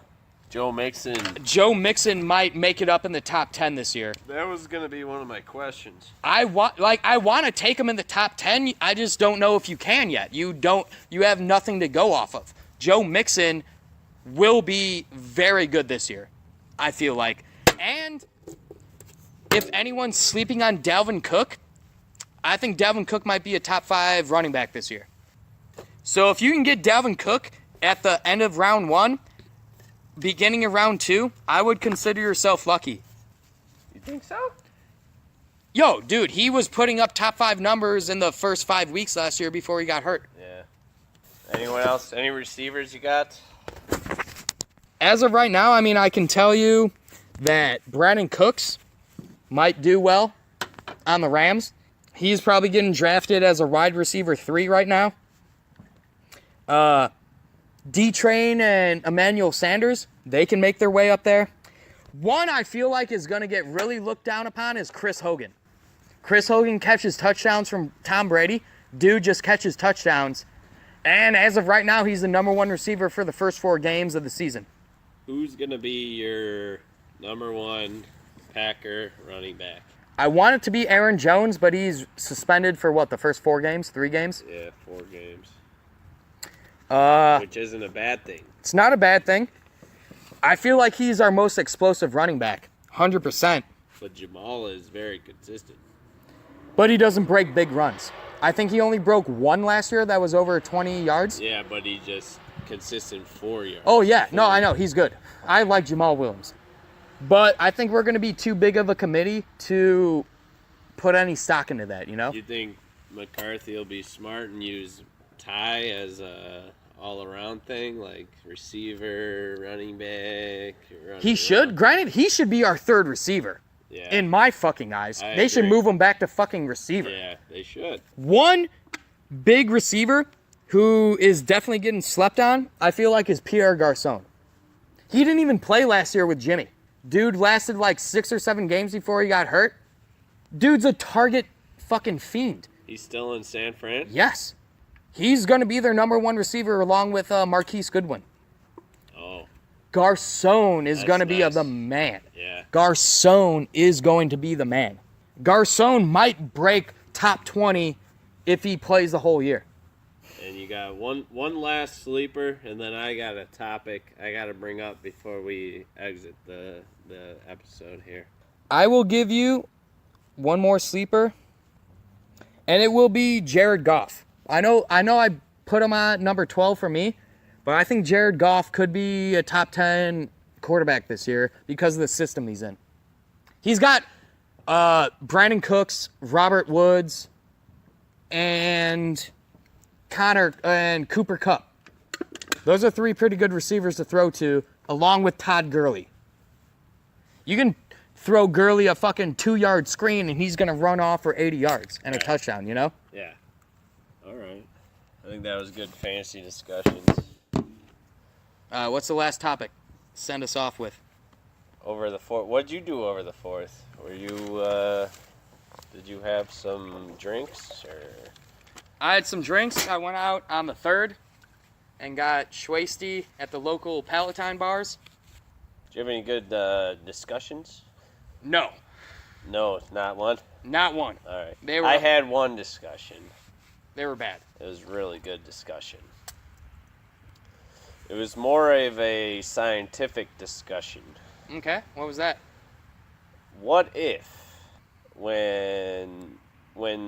might make it up in the top 10 this year. That was going to be one of my questions. I want to take him in the top 10. I just don't know if you can yet. You have nothing to go off of. Joe Mixon will be very good this year, I feel like. And if anyone's sleeping on Dalvin Cook, I think Dalvin Cook might be a top 5 running back this year. So if you can get Dalvin Cook at the end of round 1, beginning of round 2, I would consider yourself lucky. You think so? Yo, dude, he was putting up top 5 numbers in the first 5 weeks last year before he got hurt. Yeah. Anyone else? Any receivers you got? As of right now, I can tell you that Brandon Cooks might do well on the Rams. He's probably getting drafted as a wide receiver 3 right now. D-Train and Emmanuel Sanders, they can make their way up there. One I feel like is going to get really looked down upon is Chris Hogan. Chris Hogan catches touchdowns from Tom Brady. Dude just catches touchdowns. And as of right now, he's the number 1 receiver for the first 4 games of the season. Who's going to be your number 1 Packer running back? I want it to be Aaron Jones, but he's suspended for the first 4 games, 3 games? Yeah, 4 games. Which isn't a bad thing. It's not a bad thing. I feel like he's our most explosive running back, 100%. But Jamal is very consistent. But he doesn't break big runs. I think he only broke 1 last year that was over 20 yards. Yeah, but he just consistent 4 yards. Oh, yeah. No, I know. He's good. I like Jamal Williams. But I think we're going to be too big of a committee to put any stock into that, you know? You think McCarthy will be smart and use Ty as a all-around thing, like receiver, running back? He should. Granted, he should be our 3rd receiver. Yeah. In my fucking eyes. I They should agree. move him back to fucking receiver. Yeah, they should. One big receiver who is definitely getting slept on, I feel like, is Pierre Garçon. He didn't even play last year with Jimmy. Dude lasted 6 or 7 games before he got hurt. Dude's a target fucking fiend. He's still in San Fran? Yes. He's going to be their number 1 receiver along with Marquise Goodwin. Oh. Garçon is That's going to be nice. the man. Yeah. Garçon is going to be the man. Garcon might break top 20 if he plays the whole year. And you got one last sleeper, and then I got a topic I got to bring up before we exit the episode here. I will give you one more sleeper, and it will be Jared Goff. I know I put him on number 12 for me, but I think Jared Goff could be a top 10 quarterback this year because of the system he's in. He's got Brandon Cooks, Robert Woods, and Cooper Kupp. Those are 3 pretty good receivers to throw to, along with Todd Gurley. You can throw Gurley a fucking 2-yard screen, and he's going to run off for 80 yards and a touchdown, you know? Yeah. All right. I think that was good fantasy discussions. What's the last topic? Send us off with. Over the 4th. What'd you do over the 4th? Were you, did you have some drinks, or? I had some drinks. I went out on the 3rd and got schwasty at the local Palatine bars. Did you have any good discussions? No. No, not one? Not one. All right. I had one discussion. They were bad. It was really good discussion. It was more of a scientific discussion. Okay, what was that? What if when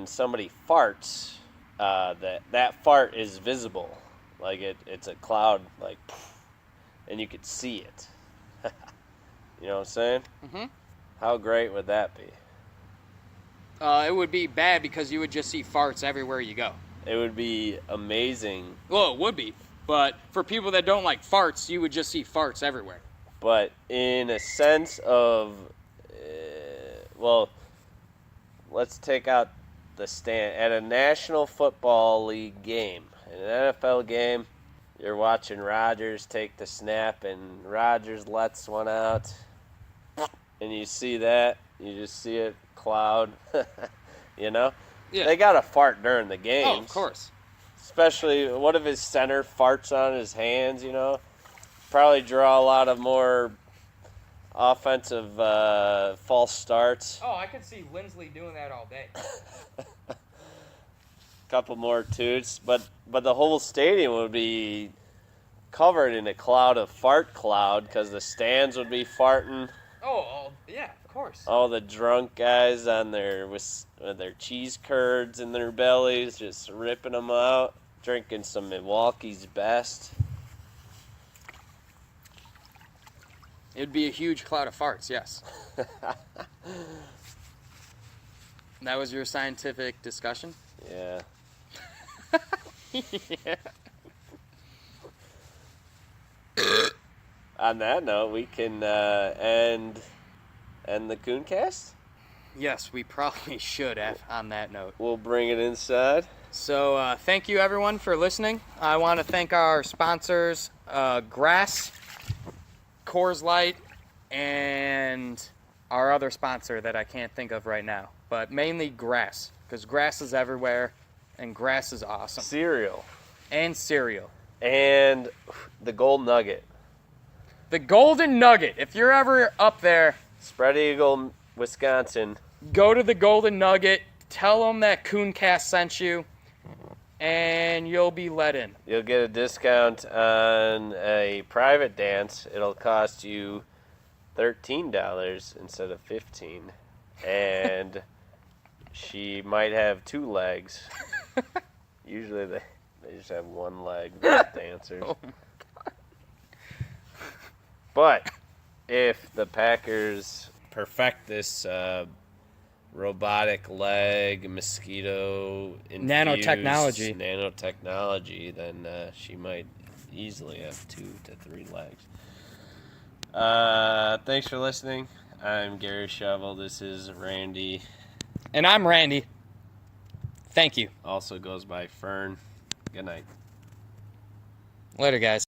somebody farts, that fart is visible, like it's a cloud, like, and you could see it. You know what I'm saying? Mm-hmm. How great would that be? It would be bad because you would just see farts everywhere you go. It would be amazing. Well, it would be. But for people that don't like farts, you would just see farts everywhere. But in a sense of, well, let's take out the stand. At a National Football League game, in an NFL game, you're watching Rodgers take the snap, and Rodgers lets one out. And you see that, you just see it cloud, you know? Yeah. They got to fart during the games. Oh, of course. Especially, what if his center farts on his hands, you know? Probably draw a lot of more offensive false starts. Oh, I could see Lindsley doing that all day. Couple more toots, but the whole stadium would be covered in a cloud of fart cloud because the stands would be farting. Oh, yeah, of course. All the drunk guys on with their cheese curds in their bellies, just ripping them out, drinking some Milwaukee's Best. It'd be a huge cloud of farts, yes. That was your scientific discussion? Yeah. Yeah. On that note, we can end the KuhnCast. Yes, we probably should have on that note. We'll bring it inside. So thank you, everyone, for listening. I want to thank our sponsors, Grass, Coors Light, and our other sponsor that I can't think of right now. But mainly Grass, because grass is everywhere, and grass is awesome. Cereal. And cereal. And the Gold Nugget. The Golden Nugget. If you're ever up there, Spread Eagle, Wisconsin. Go to the Golden Nugget. Tell them that KuhnCast sent you, and you'll be let in. You'll get a discount on a private dance. It'll cost you $13 instead of $15, and she might have 2 legs. Usually they just have 1 leg, dancers. Oh. But if the Packers perfect this robotic leg, mosquito nanotechnology, then she might easily have 2 to 3 legs. Thanks for listening. I'm Gary Shovel. This is Randy. And I'm Randy. Thank you. Also goes by Fern. Good night. Later, guys.